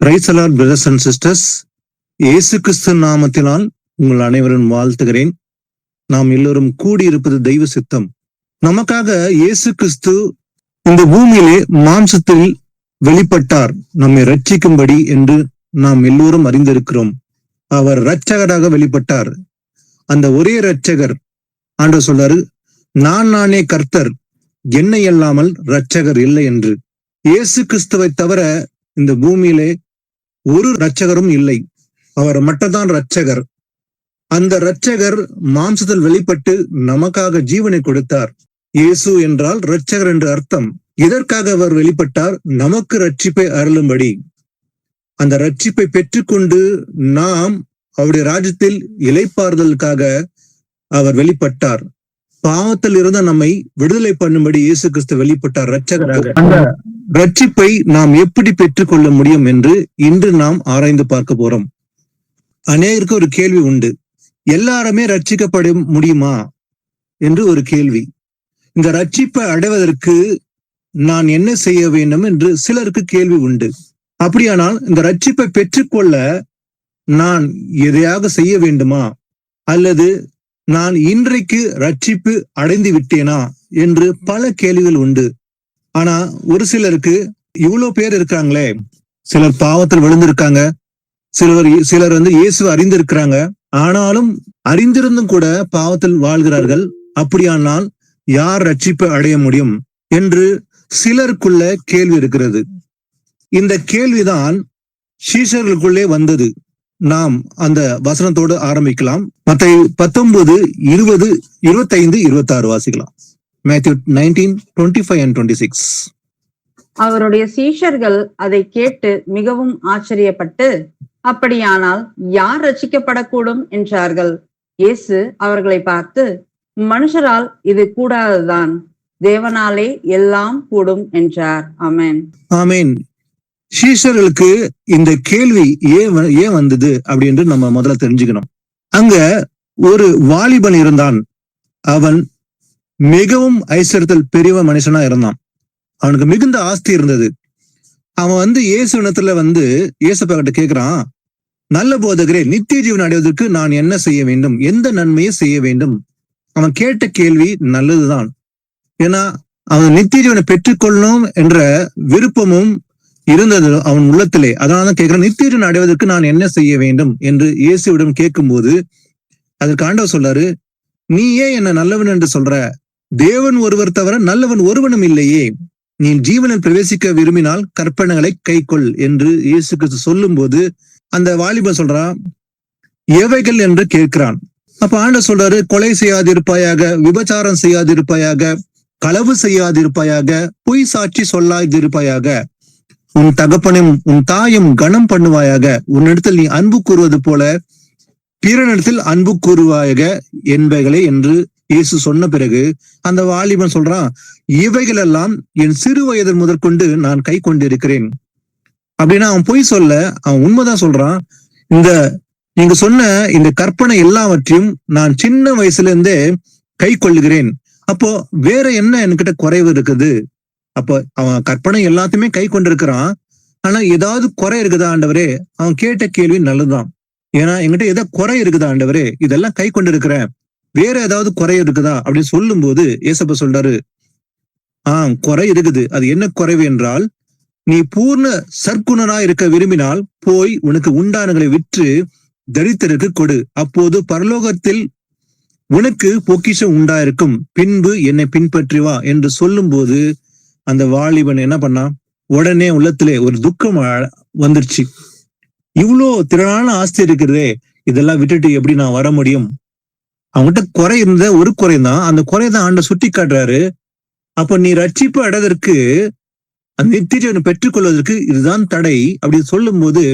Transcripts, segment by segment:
Price the lord brothers and sisters. இயேசு கிறிஸ்து நாமத்தினால் உங்கள் அனைவரும் வாழ்த்துகிறேன். நாம் எல்லோரும் கூடியிருப்பது தெய்வ சித்தம். நமக்காக இயேசு கிறிஸ்து இந்த பூமியிலே மாம்சத்தில் வெளிப்பட்டார், நம்மை ரட்சிக்கும்படி என்று நாம் எல்லோரும் அறிந்திருக்கிறோம். அவர் இரட்சகராக வெளிப்பட்டார். அந்த ஒரே இரட்சகர் ஆண்டவர் சொல்றாரு, நானே கர்த்தர், என்னை அல்லாமல் இரட்சகர் இல்லை என்று. இயேசு கிறிஸ்துவை தவிர இந்த பூமியிலே ஒரு இரட்சகரும் இல்லை. அவர் மட்டும்தான் இரட்சகர். அந்த இரட்சகர் மாம்சத்தில் வெளிப்பட்டு நமக்காக ஜீவனை கொடுத்தார். இயேசு என்றால் இரட்சகர் என்று அர்த்தம். இதற்காக அவர் வெளிப்பட்டார், நமக்கு ரட்சிப்பை அருளும்படி. அந்த ரட்சிப்பை பெற்றுக்கொண்டு நாம் அவருடைய ராஜ்யத்தில் இளைப்பாறுதலுக்காக அவர் வெளிப்பட்டார். பாவத்தில் இருந்த நம்மை விடுதலை பண்ணும்படி இயேசு கிறிஸ்து வெளிப்பட்டார் இரட்சகராக. அந்த ரட்சிப்பை நாம் எப்படி பெற்றுக்கொள்ள முடியும் என்று இன்று நாம் ஆராய்ந்து பார்க்க போறோம். அநேகருக்கு ஒரு கேள்வி உண்டு, எல்லாருமே ரட்சிக்கப்பட முடியுமா என்று ஒரு கேள்வி. இந்த ரட்சிப்பை அடைவதற்கு நான் என்ன செய்ய வேண்டும் என்று சிலருக்கு கேள்வி உண்டு. அப்படியானால் இந்த ரட்சிப்பை பெற்றுக்கொள்ள நான் எதையாக செய்ய வேண்டுமா, அல்லது நான் இன்றைக்கு ரட்சிப்பு அடைந்து விட்டேனா என்று பல கேள்விகள் உண்டு. ஆனா ஒரு சிலருக்கு, இவ்வளவு பேர் இருக்காங்களே, சிலர் பாவத்தில் விழுந்திருக்காங்க, சிலர் இயேசு அறிந்திருக்கிறாங்க, ஆனாலும் அறிந்திருந்தும் கூட பாவத்தில் வாழ்கிறார்கள். அப்படியானால் யார் ரட்சிப்பு அடைய முடியும் என்று சிலருக்குள்ள கேள்வி இருக்கிறது. இந்த கேள்விதான் சீஷர்களுக்குள்ளே வந்தது. நாம் அந்த வசனத்தோடு ஆரம்பிக்கலாம். மத்தேயு 19, 20, 25, 26 வாசிக்கலாம். Matthew 19, 25 and 26. அவருடைய சீஷர்கள் அதை கேட்டு மிகவும் ஆச்சரியப்பட்டு, அப்படியானால் யார் ரட்சிக்கப்படக்கூடும் என்றார்கள். இயேசு அவர்களை பார்த்து, மனுஷரால் இது கூடாதுதான், தேவனாலே எல்லாம் கூடும் என்றார். ஆமென். ஆமென். சீஷர்களுக்கு இந்த கேள்வி ஏன் வந்தது அப்படின்னு நம்ம முதல்ல தெரிஞ்சுக்கணும். அங்க ஒரு வாலிபன் இருந்தான். அவன் மிகவும் ஐஸ்வர்யத்தில் பெரிய மனுஷனா இருந்தான். அவனுக்கு மிகுந்த ஆஸ்தி இருந்தது. அவன் இயேசுவினத்துல இயேசப்பா கிட்ட கேட்கிறான், நல்ல போதகரே, நித்திய ஜீவன் அடைவதற்கு நான் என்ன செய்ய வேண்டும், எந்த நன்மையை செய்ய வேண்டும்? அவன் கேட்ட கேள்வி நல்லதுதான். ஏன்னா அவன் நித்திய ஜீவனை பெற்றுக்கொள்ளணும் என்ற விருப்பமும் இருந்தது அவன் உள்ளத்திலே. அதனாலதான் கேட்கிறான், நித்திய ஜீவன் அடைவதற்கு நான் என்ன செய்ய வேண்டும் என்று இயேசுவிடம் கேட்கும்போது அதற்கு ஆண்டவர் சொல்றாரு, நீ ஏன் என்ன நல்லவன் என்று சொல்ற? தேவன் ஒருவர் தவிர நல்லவன் ஒருவனும் இல்லையே. நீ ஜீவனில் பிரவேசிக்க விரும்பினால் கற்பனைகளை கைக்கொள் என்று இயேசு கிறிஸ்து சொல்லும் போது அந்த வாலிபன் சொல்றான், எவைகள் என்று கேட்கிறான். அப்ப ஆண்டவர் சொல்றாரு, கொலை செய்யாதிருப்பாயாக, விபச்சாரம் செய்யாதிருப்பாயாக, களவு செய்யாதிருப்பாயாக, பொய் சாட்சி சொல்லாதிருப்பாயாக, உன் தகப்பனும் உன் தாயும் கனம் பண்ணுவாயாக, உன்னிடத்தில் நீ அன்பு கூறுவது போல பிறனிடத்தில் அன்பு கூறுவாயாக என்பவைகளே என்று இயேசு சொன்ன பிறகு அந்த வாலிபன் சொல்றான், இவைகள் எல்லாம் என் சிறு வயது முதற்கொண்டு நான் கை கொண்டிருக்கிறேன். அப்படின்னா அவன் பொய் சொல்ல, அவன் உண்மைதான் சொல்றான். நீங்க சொன்ன இந்த கற்பனை எல்லாவற்றையும் நான் சின்ன வயசுல இருந்தே கை கொள்ளுகிறேன். அப்போ வேற என்ன என்கிட்ட குறைவு இருக்குது? அப்போ அவன் கற்பனை எல்லாத்தையுமே கை கொண்டிருக்கிறான். ஆனா ஏதாவது குறை இருக்குதா ஆண்டவரே? அவன் கேட்ட கேள்வி நல்லதுதான். ஏன்னா என்கிட்ட ஏதாவது குறை இருக்குதா ஆண்டவரே? இதெல்லாம் கை கொண்டிருக்கிறேன், வேற ஏதாவது குறை இருக்குதா அப்படின்னு சொல்லும் போது ஏசப்பா சொல்றாரு, குறை இருக்குது. அது என்ன குறைவு என்றால், நீ பூர்ண சற்குணனா இருக்க விரும்பினால் போய் உனக்கு உண்டானங்களை விற்று தரித்திற்கு கொடு, அப்போது பரலோகத்தில் உனக்கு பொக்கிஷம் உண்டாயிருக்கும், பின்பு என்னை பின்பற்றி வா என்று சொல்லும் போது அந்த வாலிபன் என்ன பண்ணா, உடனே உள்ளத்திலே ஒரு துக்கம் வந்துருச்சு. இவ்வளோ திரளான ஆஸ்தி இருக்கிறதே, இதெல்லாம் விட்டுட்டு எப்படி நான் வர முடியும்? அவங்ககிட்ட குறை இருந்த ஒரு குறைதான், அந்த குறைதான் ஆண்டவர் சுட்டி காட்டுறாரு. அப்ப நீ ரட்சிப்பு அடைவதற்கு, அந்த நித்திய ஜீவனை பெற்றுக்கொள்வதற்கு இதுதான் தடை அப்படின்னு சொல்லும் போது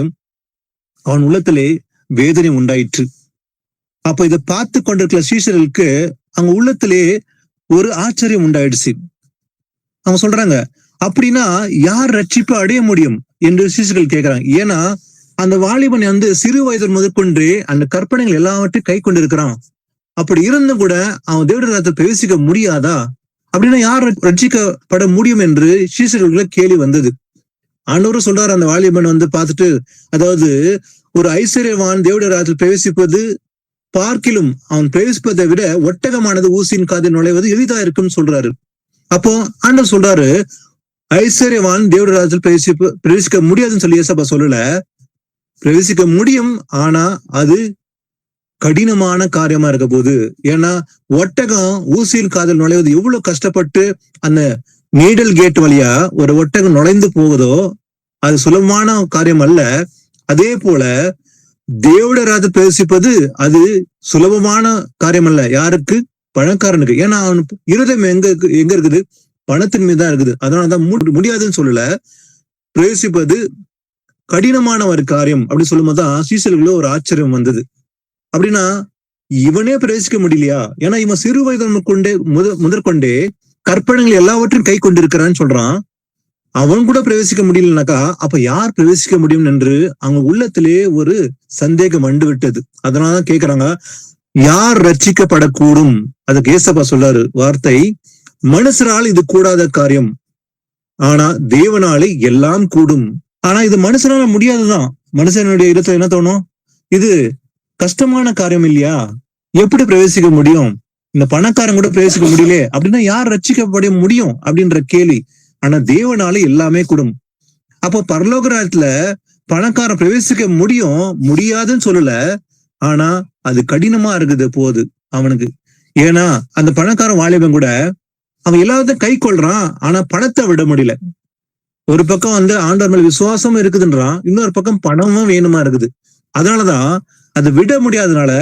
அவன் உள்ளத்திலே வேதனை உண்டாயிற்று. அப்ப இதை பார்த்து கொண்டிருக்கிற சீஷர்களுக்கு அவங்க உள்ளத்திலே ஒரு ஆச்சரியம் உண்டாயிடுச்சு. அவங்க சொல்றாங்க, அப்படின்னா யார் ரட்சிப்பு அடைய முடியும் என்று சீஷர்கள் கேட்கிறாங்க. ஏன்னா அந்த வாலிபன் சிறு வயது முதற்கொண்டு அந்த கற்பனைகள் எல்லாவற்றையும் கை கொண்டிருக்கிறான். அப்படி இருந்தும் கூட அவன் தேவனுடைய பிரவேசிக்க முடியாதா? அப்படின்னா யார் ரட்சிக்கப்பட முடியும் என்று சீஷர்களுக்கு கேள்வி வந்தது. ஆண்டவரும் சொல்றாரு, அந்த வாலிபன் வந்து பார்த்துட்டு, அதாவது ஒரு ஐஸ்வர்யவான் தேவனுடைய ராஜ்யத்தில் பிரவேசிப்பது பார்க்கிலும் அவன் பிரவேசிப்பதை விட ஒட்டகமானது ஊசியின் காதில் நுழைவது எளிதா இருக்குன்னு சொல்றாரு. அப்போ ஆண்டவர் சொல்றாரு, ஐஸ்வர்யவான் தேவனுடைய ராஜ்யத்தில் பிரவேசிக்க முடியாதுன்னு சொல்லி ஏசப்பா சொல்லல, பிரவேசிக்க முடியும், ஆனா அது கடினமான காரியமா இருக்க போகுது. ஏன்னா ஒட்டகம் ஊசியின் காதில் நுழைவது எவ்வளவு கஷ்டப்பட்டு அந்த நீடல் கேட் வழியா ஒரு ஒட்டகம் நுழைந்து போகுதோ அது சுலபமான காரியம் அல்ல. அதே போல தேவனுடைய ராஜ்யத்தில் பிரவேசிப்பது அது சுலபமான காரியம் அல்ல. யாருக்கு? பணக்காரனுக்கு. ஏன்னா அவன் இருதயம் எங்க இருக்குது? பணத்தின் மீது தான் இருக்குது. அதனாலதான் முடியாதுன்னு சொல்லல, பிரவேசிப்பது கடினமான ஒரு காரியம் அப்படி சொல்லும் போதுதான் சீசர்களுக்கு ஒரு ஆச்சரியம் வந்தது. அப்படின்னா இவனே பிரவேசிக்க முடியலையா? ஏன்னா இவன் சிறு வயது கொண்டே முதற்கொண்டே கற்பனைகள் எல்லாவற்றையும் கை கொண்டிருக்கிறான்னு சொல்றான். அவன் கூட பிரவேசிக்க முடியலனாக்கா அப்ப யார் பிரவேசிக்க முடியும் என்று அவங்க உள்ளத்திலே ஒரு சந்தேகம் வந்து விட்டது. அதனாலதான் கேக்குறாங்க, யார் ரட்சிக்கப்படக்கூடும்? அதுக்கு ஏசப்பா சொல்றாரு வார்த்தை, மனுஷரால் இது கூடாத காரியம், ஆனா தேவனாலே எல்லாம் கூடும். ஆனா இது மனுஷனால முடியாதுதான். மனுஷனுடைய இடத்துல என்ன தோணும்? இது கஷ்டமான காரியம் இல்லையா? எப்படி பிரவேசிக்க முடியும்? இந்த பணக்காரன் கூட பிரவேசிக்க முடியல அப்படின்னா யார் ரட்சிக்கப்பட முடியும் அப்படின்ற கேள்வி. ஆனா தேவனால எல்லாமே கூடும். அப்போ பரலோக ராஜ்யத்துல பணக்காரன் பிரவேசிக்க முடியாதுன்னு சொல்லல, ஆனா அது கடினமா இருக்குது போகுது அவனுக்கு. ஏன்னா அந்த பணக்காரன் வாலிபன் கூட அவன் எல்லாத்தையும் கை கொள்றான், ஆனா பணத்தை விட முடியல. ஒரு பக்கம் வந்து ஆண்டவர் மேல விசுவாசமும் இருக்குதுன்றான், இன்னொரு பக்கம் பணமும் வேணுமா இருக்குது. அதனாலதான் அதை விட முடியாதனால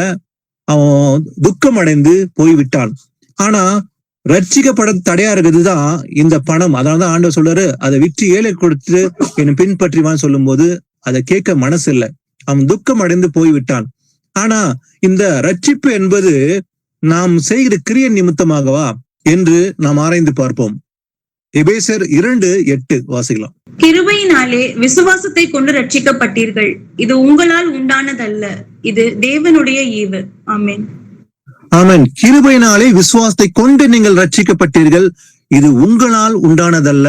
அவன் துக்கம் அடைந்து போய்விட்டான். ஆனா ரட்சிக்கப்பட தடையா இருக்குதுதான் இந்த பணம். அதனாலதான் ஆண்டவர் சொல்றாரு, அதை விற்று ஏழை கொடுத்து என்னை பின்பற்றிவான்னு சொல்லும் போது அதை கேட்க மனசு இல்லை. அவன் துக்கம் அடைந்து போய்விட்டான். ஆனா இந்த ரட்சிப்பு என்பது நாம் செய்கிற கிரிய நிமித்தமாகவா என்று நாம் ஆராய்ந்து பார்ப்போம். எபேசியர் 2:8 வாசிக்கலாம். கிருபையினாலே விசுவாசத்தை கொண்டு ரட்சிக்கப்பட்டீர்கள், இது உங்களால் உண்டானதல்ல, இது தேவனுடைய ஈவு. ஆமென். ஆமென். கிருபையினாலே விசுவாசத்தை கொண்டு நீங்கள் ரட்சிக்கப்பட்டீர்கள், இது உங்களால் உண்டானதல்ல,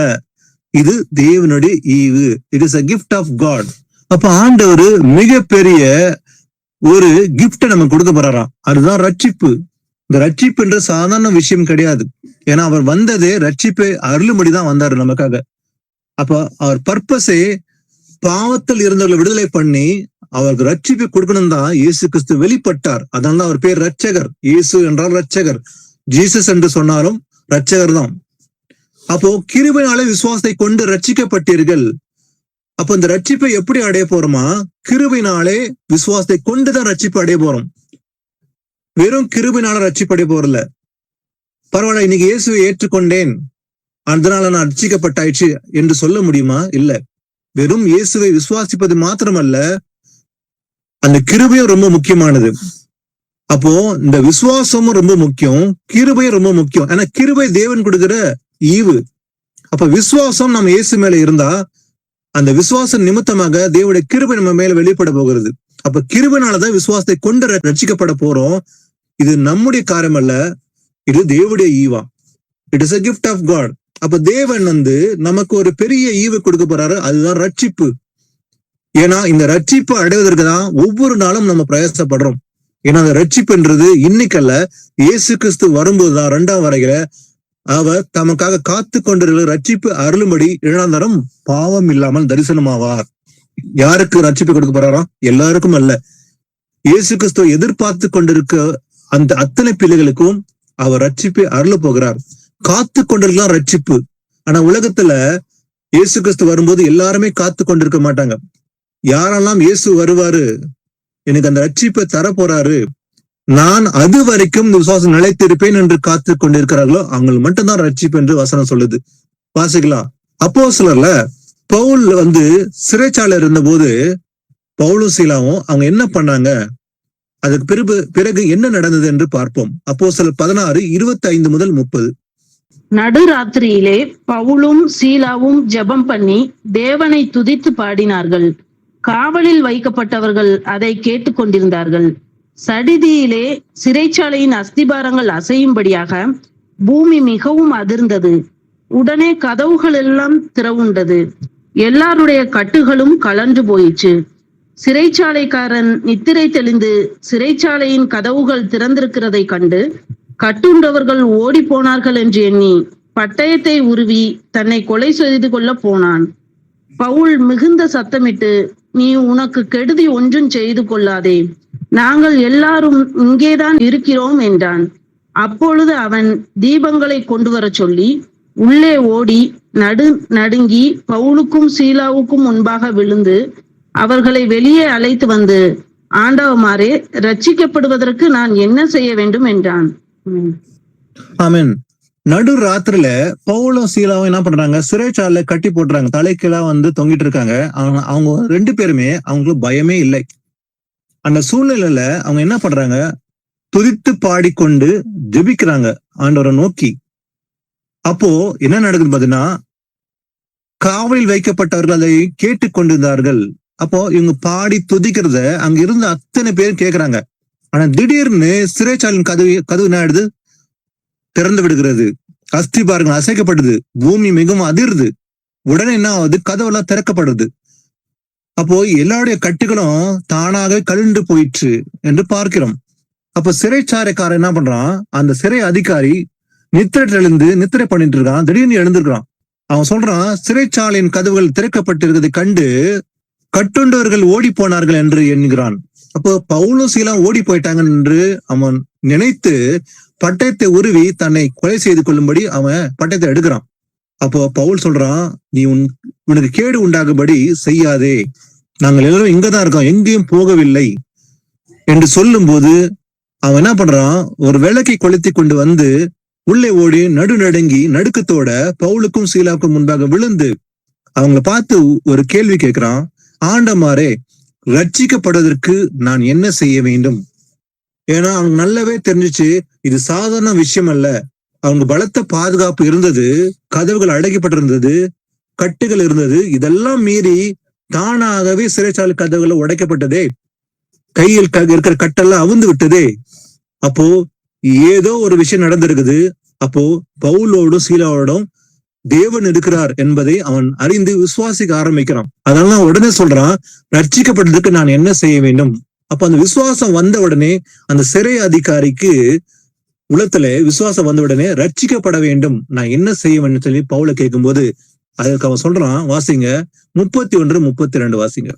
இது தேவனுடைய ஈவு. It is a gift of God. அப்ப ஆண்டவர் மிகப்பெரிய ஒரு கிஃப்ட நம்ம கொடுக்க போறாராம். அதுதான் ரட்சிப்பு. இந்த ரட்சிப்புன்ற சாதாரண விஷயம் கிடையாது. ஏன்னா அவர் வந்ததே ரட்சிப்பை அருளும்படிதான் வந்தாரு நமக்காக. அப்ப அவர் பர்பஸே பாவத்தில் இருந்தவர்களை விடுதலை பண்ணி அவருக்கு ரட்சிப்பை கொடுக்கணும் தான் இயேசு கிறிஸ்து வெளிப்பட்டார். அதனால அவர் பேர் ரட்சகர். இயேசு என்றால் ரட்சகர். ஜீசஸ் என்று சொன்னாலும் ரட்சகர் தான். அப்போ கிருபையினாலே விசுவாசத்தை கொண்டு ரட்சிக்கப்பட்டீர்கள். அப்போ இந்த ரட்சிப்பை எப்படி அடைய போறோமா? கிருபையினாலே விசுவாசத்தை கொண்டுதான் ரட்சிப்பை அடைய போறோம். வெறும் கிருபையினால ரட்சிப்பு அடைய போறல. பரவாயில்ல, இன்னைக்கு இயேசுவை ஏற்றுக்கொண்டேன் அதனால நான் ரட்சிக்கப்பட்டாயிடுச்சு என்று சொல்ல முடியுமா? இல்ல. வெறும் இயேசுவை விசுவாசிப்பது மாத்திரமல்ல, அந்த கிருபையும் ரொம்ப முக்கியமானது. அப்போ இந்த விசுவாசமும் ரொம்ப முக்கியம், கிருபையும் ரொம்ப முக்கியம். ஏன்னா கிருபை தேவன் கொடுக்கிற ஈவு. அப்ப விசுவாசம் நம்ம இயேசு மேல இருந்தா அந்த விசுவாசம் நிமித்தமாக தேவனுடைய கிருபை நம்ம மேல வெளிப்பட போகிறது. அப்ப கிருபைனாலதான் விசுவாசத்தை கொண்டு ரட்சிக்கப்பட போறோம். இது நம்முடைய காரியம் அல்ல, இது தேவனுடைய Eva. It is a gift of God. அப்ப தேவன் வந்து நமக்கு ஒரு பெரிய ஈவு கொடுக்க போறாரு, அதுதான் ரட்சிப்பு. ஏன்னா இந்த ரட்சிப்பு அடைவதற்கு தான் ஒவ்வொரு நாளும் நம்ம பிரயாசப்படுறோம். ஏன்னா அந்த ரட்சிப்புன்றது இன்னைக்கல்ல, இயேசு கிறிஸ்து வரும்போதுதான் 2ஆம் வருகையில அவர் தமக்காக காத்து கொண்டிருக்கிற ரட்சிப்பு அருளும்படி இழந்தரம் பாவம் இல்லாமல் தரிசனமாவார். யாருக்கு ரட்சிப்பு கொடுக்க போறாராம்? எல்லாருக்கும் அல்ல. இயேசு கிறிஸ்துவ எதிர்பார்த்து கொண்டிருக்க அந்த அத்தனை பிள்ளைகளுக்கும் அவர் ரட்சிப்பை அருள போகிறார். காத்து கொண்டிருக்கலாம் ரட்சிப்பு. ஆனா உலகத்துல இயேசு கிறிஸ்து வரும்போது எல்லாருமே காத்து கொண்டிருக்க மாட்டாங்க. யாரெல்லாம் இயேசு வருவாரு, எனக்கு அந்த ரட்சிப்பை தர போறாரு, நான் அது வரைக்கும் விசுவாசம் நிலைத்திருப்பேன் என்று காத்து கொண்டிருக்கிறார்களோ அவங்களுக்கு மட்டும்தான் ரட்சிப்பு என்று வசனம் சொல்லுது. வாசிக்கலாம். அப்போஸ்தலர்ல பவுல் வந்து சிறைச்சாலை இருந்த போது பவுலும் சீலாவும் அவங்க என்ன பண்ணாங்க, அதுக்கு பிறகு என்ன நடந்தது என்று பார்ப்போம். அப்போஸ்தலர் 16:25-30. நடுராத்திரியிலே பவுலும் சீலாவும் ஜெபம் பண்ணி தேவனை துதித்து பாடினார்கள். காவலில் வைக்கப்பட்டவர்கள் அதை கேட்டுக்கொண்டிருந்தார்கள். சடிதியிலே சிறைச்சாலையின் அஸ்திபாரங்கள் அசையும்படியாக பூமி மிகவும் அதிர்ந்தது. உடனே கதவுகள் எல்லாம் திறவுண்டது. எல்லாருடைய கட்டுகளும் கலன்று போயிற்று. சிறைச்சாலைக்காரன் நித்திரை தெளிந்து சிறைச்சாலையின் கதவுகள் திறந்திருக்கிறதை கண்டு கட்டுண்டவர்கள் ஓடி போனார்கள் என்று எண்ணி பட்டயத்தை உருவி தன்னை கொலை செய்து கொள்ள போனான். பவுல் மிகுந்த சத்தமிட்டு, நீ உனக்கு கெடுதி ஒன்றும் செய்து கொள்ளாதே, நாங்கள் எல்லாரும் இங்கேதான் இருக்கிறோம் என்றான். அப்பொழுது அவன் தீபங்களை கொண்டு வர சொல்லி உள்ளே ஓடி நடுங்கி பவுலுக்கும் சீலாவுக்கும் முன்பாக விழுந்து அவர்களை வெளியே அழைத்து வந்து, ஆண்டவமாரே, ரட்சிக்கப்படுவதற்கு நான் என்ன செய்ய வேண்டும் என்றான். ஆமென். நடு ராத்திரில பவுலும் சீலாவும் என்ன பண்றாங்க, சிறைச்சாலையில கட்டி போட்டுறாங்க, தலைக்கீழா தொங்கிட்டு இருக்காங்க. அவங்க 2 பேருமே அவங்களுக்கு பயமே இல்லை. அந்த சூழ்நிலையில அவங்க என்ன பண்றாங்க, துதித்து பாடிக்கொண்டு ஜெபிக்கிறாங்க ஆண்டவரை நோக்கி. அப்போ என்ன நடக்குது பாத்தீங்கன்னா, காவலில் வைக்கப்பட்டவர்கள் அதை கேட்டுக்கொண்டிருந்தார்கள். அப்போ இவங்க பாடி துதிக்கிறத அங்க இருந்த அத்தனை பேரும் கேட்கிறாங்க. ஆனா திடீர்னு சிறைச்சாலையின் கதவு என்ன ஆயிடுது, திறந்து விடுகிறது. அஸ்திபாரங்கள் அசைக்கப்படுது, பூமி மிகவும் அதிர்து. உடனே என்ன ஆகுது, கதவெல்லாம் திறக்கப்படுது. அப்போ எல்லாருடைய கட்டுகளும் தானாக கழிந்து போயிற்று என்று பார்க்கிறோம். அப்ப சிறைச்சாலைக்காரன் என்ன பண்றான், அந்த சிறை அதிகாரி நித்திரை பண்ணிட்டு இருக்கான். திடீர்னு எழுந்திருக்கிறான். அவன் சொல்றான், சிறைச்சாலையின் கதவுகள் திறக்கப்பட்டிருக்கிறதை கண்டு கட்டுண்டவர்கள் ஓடி போனார்கள் என்று என்கிறான். அப்போ பவுலும் சீலாம் ஓடி போயிட்டாங்க என்று அவன் நினைத்து பட்டயத்தை உருவி தன்னை கொலை செய்து கொள்ளும்படி அவன் பட்டயத்தை எடுக்கிறான். அப்போ பவுல் சொல்றான், நீ உனக்கு கேடு உண்டாகும்படி செய்யாதே, நாங்கள் எல்லாரும் இங்கதான் இருக்கோம், எங்கேயும் போகவில்லை என்று சொல்லும் போது அவன் என்ன பண்றான், ஒரு விளக்கை கொளுத்தி கொண்டு வந்து உள்ளே ஓடி நடுநடுங்கி நடுக்கத்தோட பவுலுக்கும் சீலாவுக்கும் முன்பாக விழுந்து அவங்கள பார்த்து ஒரு கேள்வி கேட்கிறான். ஆண்டவரே, ரட்சிக்கப்படுவதற்கு நான் என்ன செய்ய வேண்டும்? ஏன்னா அவங்க நல்லாவே தெரிஞ்சிச்சு, இது சாதாரண விஷயம் அல்ல. அவங்க பலத்த பாதுகாப்பு இருந்தது, கதவுகள் அடைக்கப்பட்டிருந்தது, கட்டுகள் இருந்தது. இதெல்லாம் மீறி தானாகவே சிறைச்சாலை கதவுகள் உடைக்கப்பட்டதே, கையில் இருக்கிற கட்டெல்லாம் அவுந்து விட்டதே. அப்போ ஏதோ ஒரு விஷயம் நடந்திருக்குது. அப்போ பவுலோடும் சீலாவோடும் தேவன் இருக்கிறார் என்பதை அவன் அறிந்து விசுவாசிக்க ஆரம்பிக்கிறான். அதனால உடனே சொல்றான், ரட்சிக்கப்பட்டதுக்கு நான் என்ன செய்ய வேண்டும்? அப்ப அந்த விசுவாசம் வந்த உடனே அந்த சிறை அதிகாரிக்கு உலகத்துல விசுவாசம் வந்த உடனே ரட்சிக்கப்பட வேண்டும், நான் என்ன செய்ய வேண்டும் சொல்லி பவுல கேட்கும்போது அதற்கு அவன் சொல்றான், வாசிங்க 31-32 வாசிங்க.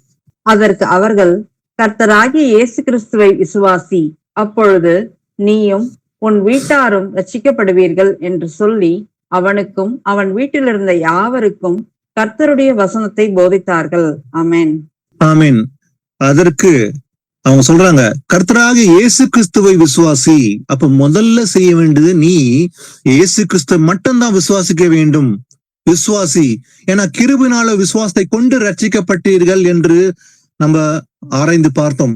அதற்கு அவர்கள், கர்த்தராகிய இயேசு கிறிஸ்துவை விசுவாசி, அப்பொழுது நீயும் உன் வீட்டாரும் ரட்சிக்கப்படுவீர்கள் என்று சொல்லி அவனுக்கும் அவன் வீட்டில் இருந்த யாவருக்கும் கர்த்தருடைய வசனத்தை போதித்தார்கள். ஆமென். ஆமென். அதற்கு அவங்க சொல்றாங்க, கர்த்தராகிய இயேசு கிறிஸ்துவை விசுவாசி. அப்ப முதல்ல செய்ய வேண்டியது, நீ இயேசு கிறிஸ்துவ மட்டும்தான் விசுவாசிக்க வேண்டும். விசுவாசி. ஏன்னா கிருபையினால விசுவாசத்தை கொண்டு ரட்சிக்கப்பட்டீர்கள் என்று நம்ம ஆராய்ந்து பார்த்தோம்,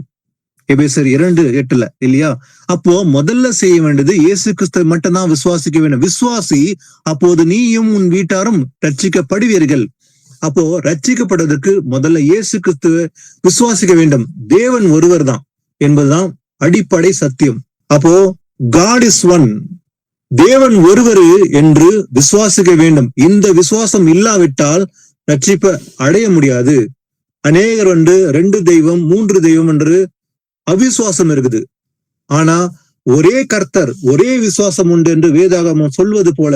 எபேசியர் 2:8 இல்லையா? அப்போ முதல்ல செய்ய வேண்டியது இயேசு கிறிஸ்துவை மட்டும்தான் விசுவாசிக்க வேண்டும். விசுவாசி, அப்போது நீயும் உன் வீட்டாரும் ரட்சிக்கப்படுவீர்கள். அப்போ ரட்சிக்கப்படுவதற்கு முதல்ல இயேசு கிறிஸ்துவை விசுவாசிக்க வேண்டும். தேவன் ஒருவர் தான் என்பதுதான் அடிப்படை சத்தியம். அப்போ God is one, தேவன் ஒருவர் என்று விசுவாசிக்க வேண்டும். இந்த விசுவாசம் இல்லாவிட்டால் ரட்சிப்பை அடைய முடியாது. அநேகர் 2 தெய்வம் 3 தெய்வம் என்று அவிசுவாசம் இருக்குது. ஆனா ஒரே கர்த்தர், ஒரே விசுவாசம் உண்டு என்று வேதாகமம் சொல்வது போல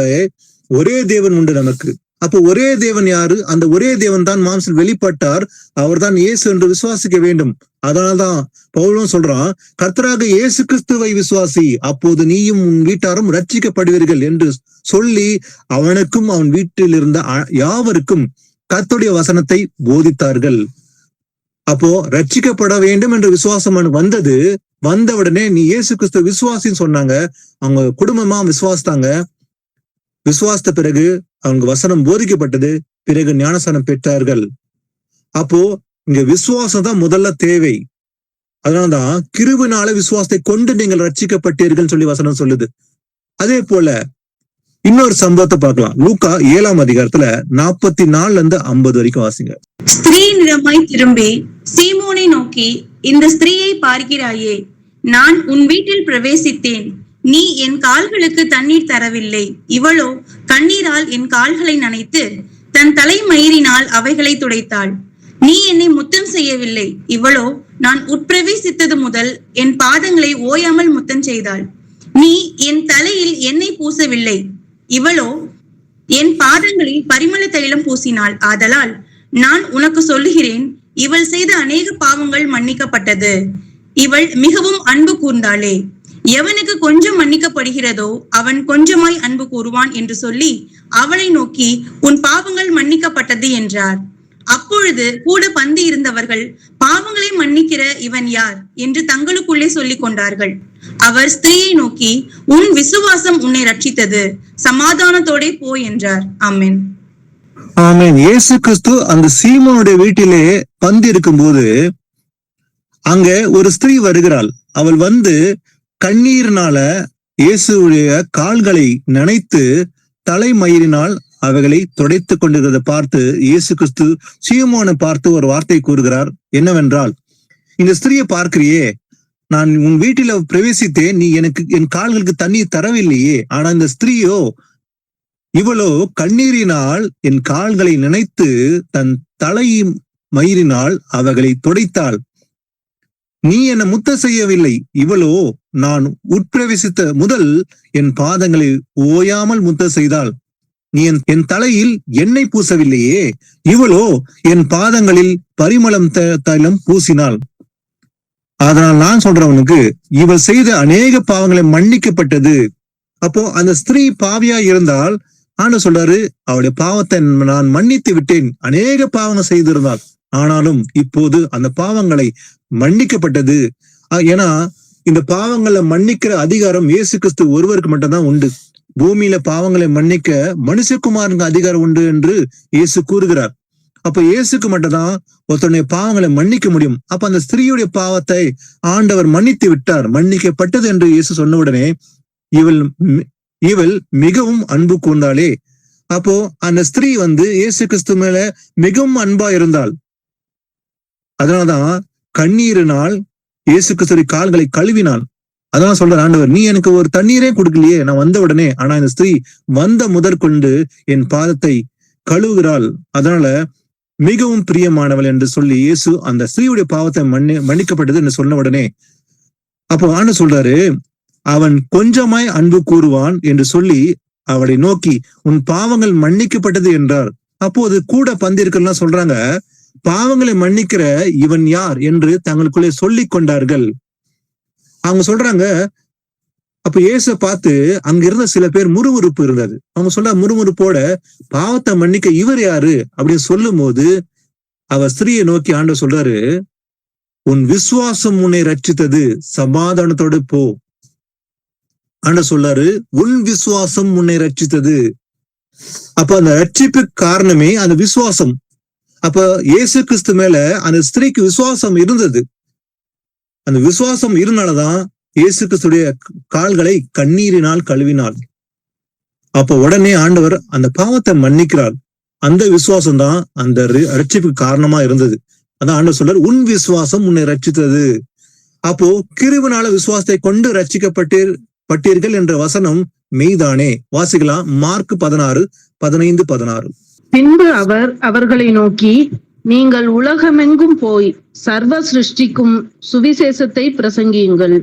ஒரே தேவன் உண்டு நமக்கு. அப்போ ஒரே தேவன் யாரு? அந்த ஒரே தேவன் தான் மாம்சத்தில் வெளிப்பட்டார், அவர் தான் இயேசு என்று விசுவாசிக்க வேண்டும். அதனால்தான் பவுலும் சொல்றான், கர்த்தராக இயேசு கிறிஸ்துவை விசுவாசி, அப்போது நீயும் உன் வீட்டாரும் ரட்சிக்கப்படுவீர்கள் என்று சொல்லி அவனுக்கும் அவன் வீட்டில் இருந்த யாவருக்கும் கர்த்தருடைய வசனத்தை போதித்தார்கள். அப்போ ரட்சிக்கப்பட வேண்டும் என்ற விசுவாசம் வந்த உடனே நீ இயேசு கிறிஸ்து விசுவாசின்னு சொன்னாங்க. அவங்க குடும்பமா விசுவாசித்தாங்க. விசுவாசித்த பிறகு அவங்க வசனம் போதிக்கப்பட்டது. பிறகு ஞானஸ்நானம் பெற்றார்கள். அப்போ இங்க விசுவாசம் தான் முதல்ல தேவை. அதனாலதான் கிருபையினால விசுவாசத்தை கொண்டு நீங்கள் ரட்சிக்கப்பட்டீர்கள் சொல்லி வசனம் சொல்லுது. அதே போல இன்னொரு சம்பவத்தை பார்க்கலாம். லூக்கா 7ஆம் அதிகாரத்துல 44-50 வரைக்கும் வாசிங்க. ஸ்திரீயிடமாய் திரும்பி சீமோனை நோக்கி, இந்த ஸ்திரீயை பார்க்கிறாயே, நான் உன் வீட்டில் பிரவேசித்தேன், நீ என் கால்களுக்கு தண்ணீர் தரவில்லை, இவளோ கண்ணீரால் என் கால்களை நனைத்து தன் தலைமயிரினால் அவைகளை துடைத்தாள். நீ என்னை முத்தம் செய்யவில்லை, இவளோ நான் உட்பிரவேசித்தது முதல் என் பாதங்களை ஓயாமல் முத்தம் செய்தாள். நீ என் தலையில் எண்ணெய் பூசவில்லை, இவளோ என் பாதங்களில் பரிமள தைலம் பூசினாள். ஆதலால் நான் உனக்கு சொல்லுகிறேன், இவள் செய்த அநேக பாவங்கள் மன்னிக்கப்பட்டது, இவள் மிகவும் அன்பு கூர்ந்தாளே. எவனுக்கு கொஞ்சம் மன்னிக்கப்படுகிறதோ அவன் கொஞ்சமாய் அன்பு கூறுவான் என்று சொல்லி அவளை நோக்கி, உன் பாவங்கள் மன்னிக்கப்பட்டது என்றார். அப்பொழுது கூட பந்தி இருந்தவர்கள், பாவங்களை மன்னிக்கிற இவன் யார் என்று தங்களுக்குள்ளே சொல்லிக் கொண்டார்கள். அவர் ஸ்திரீயை நோக்கி, உன் விசுவாசம் உன்னை ரட்சித்தது, சமாதானத்தோட போ என்றார். ஆமென். ஆமென். இயேசு கிறிஸ்து அந்த சீமோனுடைய வீட்டிலே பந்தி இருக்கும்போது அங்க ஒரு ஸ்திரீ வருகிறாள். அவள் வந்து கண்ணீரினால இயேசுடைய கால்களை நனைத்து தலைமயிரினால் அவைகளை துடைத்துக் கொண்டிருக்கிறத பார்த்து இயேசு கிறிஸ்து சீமோனை பார்த்து ஒரு வார்த்தை கூறுகிறார். என்னவென்றால், இந்த ஸ்திரீயை பார்க்கிறியே, நான் உன் வீட்டில பிரவேசித்தேன், நீ எனக்கு என் கால்களுக்கு தண்ணீர் தரவில்லையே. ஆனா இந்த ஸ்திரீயோ, இவளோ கண்ணீரினால் என் கால்களை நினைத்து தன் தலை மயிரினால் அவைகளை துடைத்தாள். நீ என்னை முத்த செய்யவில்லை, இவளோ நான் உட்பிரவேசித்த முதல் என் பாதங்களை ஓயாமல் முத்த செய்தாள். நீ என் தலையில் எண்ணெய் பூசவில்லையே, இவளோ என் பாதங்களில் பரிமளம் தைலம் பூசினாள். அதனால் நான் சொல்றவனுக்கு இவள் செய்த அநேக பாவங்களை மன்னிக்கப்பட்டது. அப்போ அந்த ஸ்திரீ பாவியா இருந்தால் ஆண்டவர் சொல்றாரு, அவளுடைய பாவத்தை நான் மன்னித்து விட்டேன். அநேக பாவங்கள் செய்திருந்தாள், ஆனாலும் இப்போது அந்த பாவங்களை மன்னிக்கப்பட்டது. ஏன்னா இந்த பாவங்களை மன்னிக்கிற அதிகாரம் இயேசு கிறிஸ்து ஒருவருக்கு மட்டும்தான் உண்டு. பூமியில பாவங்களை மன்னிக்க மனுஷகுமாரனுக்கு அதிகாரம் உண்டு என்று இயேசு கூறுகிறார். அப்ப இயேசுக்கு மட்டும்தான் ஒருத்தனுடைய பாவங்களை மன்னிக்க முடியும். அப்ப அந்த ஸ்திரீயுடைய பாவத்தை ஆண்டவர் மன்னித்து விட்டார், மன்னிக்கப்பட்டது என்று இயேசு சொன்ன உடனே இவள் மிகவும் அன்பு கூர்ந்தாளே. அப்போ அந்த ஸ்திரீ வந்து இயேசு கிறிஸ்து மேல மிகவும் அன்பா இருந்தாள். அதனாலதான் கண்ணீரினால் இயேசு கிறிஸ்துவின் கால்களை கழுவினாள். அதான் சொல்ற ஆண்டவர், நீ எனக்கு ஒரு தண்ணீரே கொடுக்கலையே நான் வந்த உடனே. ஆனா இந்த ஸ்திரீ வந்த முதற்கொண்டு என் பாதத்தை கழுவுகிறாள், அதனால மிகவும் பிரியமானவள் என்று சொல்லி இயேசு அந்த ஸ்திரீயுடைய பாவத்தை மன்னிக்கப்பட்டது என்று சொன்ன உடனே அப்போ ஆண்டவர் சொல்றாரு, அவன் கொஞ்சமாய் அன்பு கூறுவான் என்று சொல்லி அவளை நோக்கி, உன் பாவங்கள் மன்னிக்கப்பட்டது என்றார். அப்போது கூட பந்திருக்கலாம் சொல்றாங்க, பாவங்களை மன்னிக்கிற இவன் யார் என்று தங்களுக்குள்ளே சொல்லிக் கொண்டார்கள். அவங்க சொல்றாங்க, அப்ப இயேசு பார்த்து அங்க இருந்த சில பேர் முறுமுறுப்பு இருந்தது. அவங்க சொல்ற முறுமுறுப்போட, பாவத்தை மன்னிக்க இவர் யாரு அப்படின்னு சொல்லும் போது அவர் ஸ்திரீயை நோக்கி ஆண்டவர் சொல்றாரு, உன் விசுவாசம் உன்னை ரட்சித்தது, சமாதானத்தோடு போ. ஆண்டவர் சொல்றாரு, உன் விசுவாசம் உன்னை ரட்சித்தது. அப்ப அந்த ரட்சிப்புக்கு காரணமே அந்த விசுவாசம். அப்ப இயேசு கிறிஸ்து மேல அந்த ஸ்திரீக்கு விசுவாசம் இருந்தது. அந்த விசுவாசம் இருந்தனாலதான் இயேசு கிறிஸ்துடைய கால்களை கண்ணீரினால் கழுவினாள். அப்ப உடனே ஆண்டவர் அந்த பாவத்தை மன்னிக்கிறார். அந்த விசுவாசம் தான் அந்த ரட்சிப்புக்கு காரணமா இருந்தது. அதான் ஆண்டவர் சொல்றார், உன் விசுவாசம் உன்னை ரட்சித்தது. அப்போ கிருபையினால விசுவாசத்தை கொண்டு ரட்சிக்கப்பட்டீர்கள் என்ற வசனம் மெய்தானே. வாசிக்கலாம், மார்க் 16:15-16. பின்பு அவர் அவர்களை நோக்கி, நீங்கள் உலகமெங்கும் போய் சர்வ சிருஷ்டிக்கும் சுவிசேஷத்தை பிரசங்கியுங்கள்.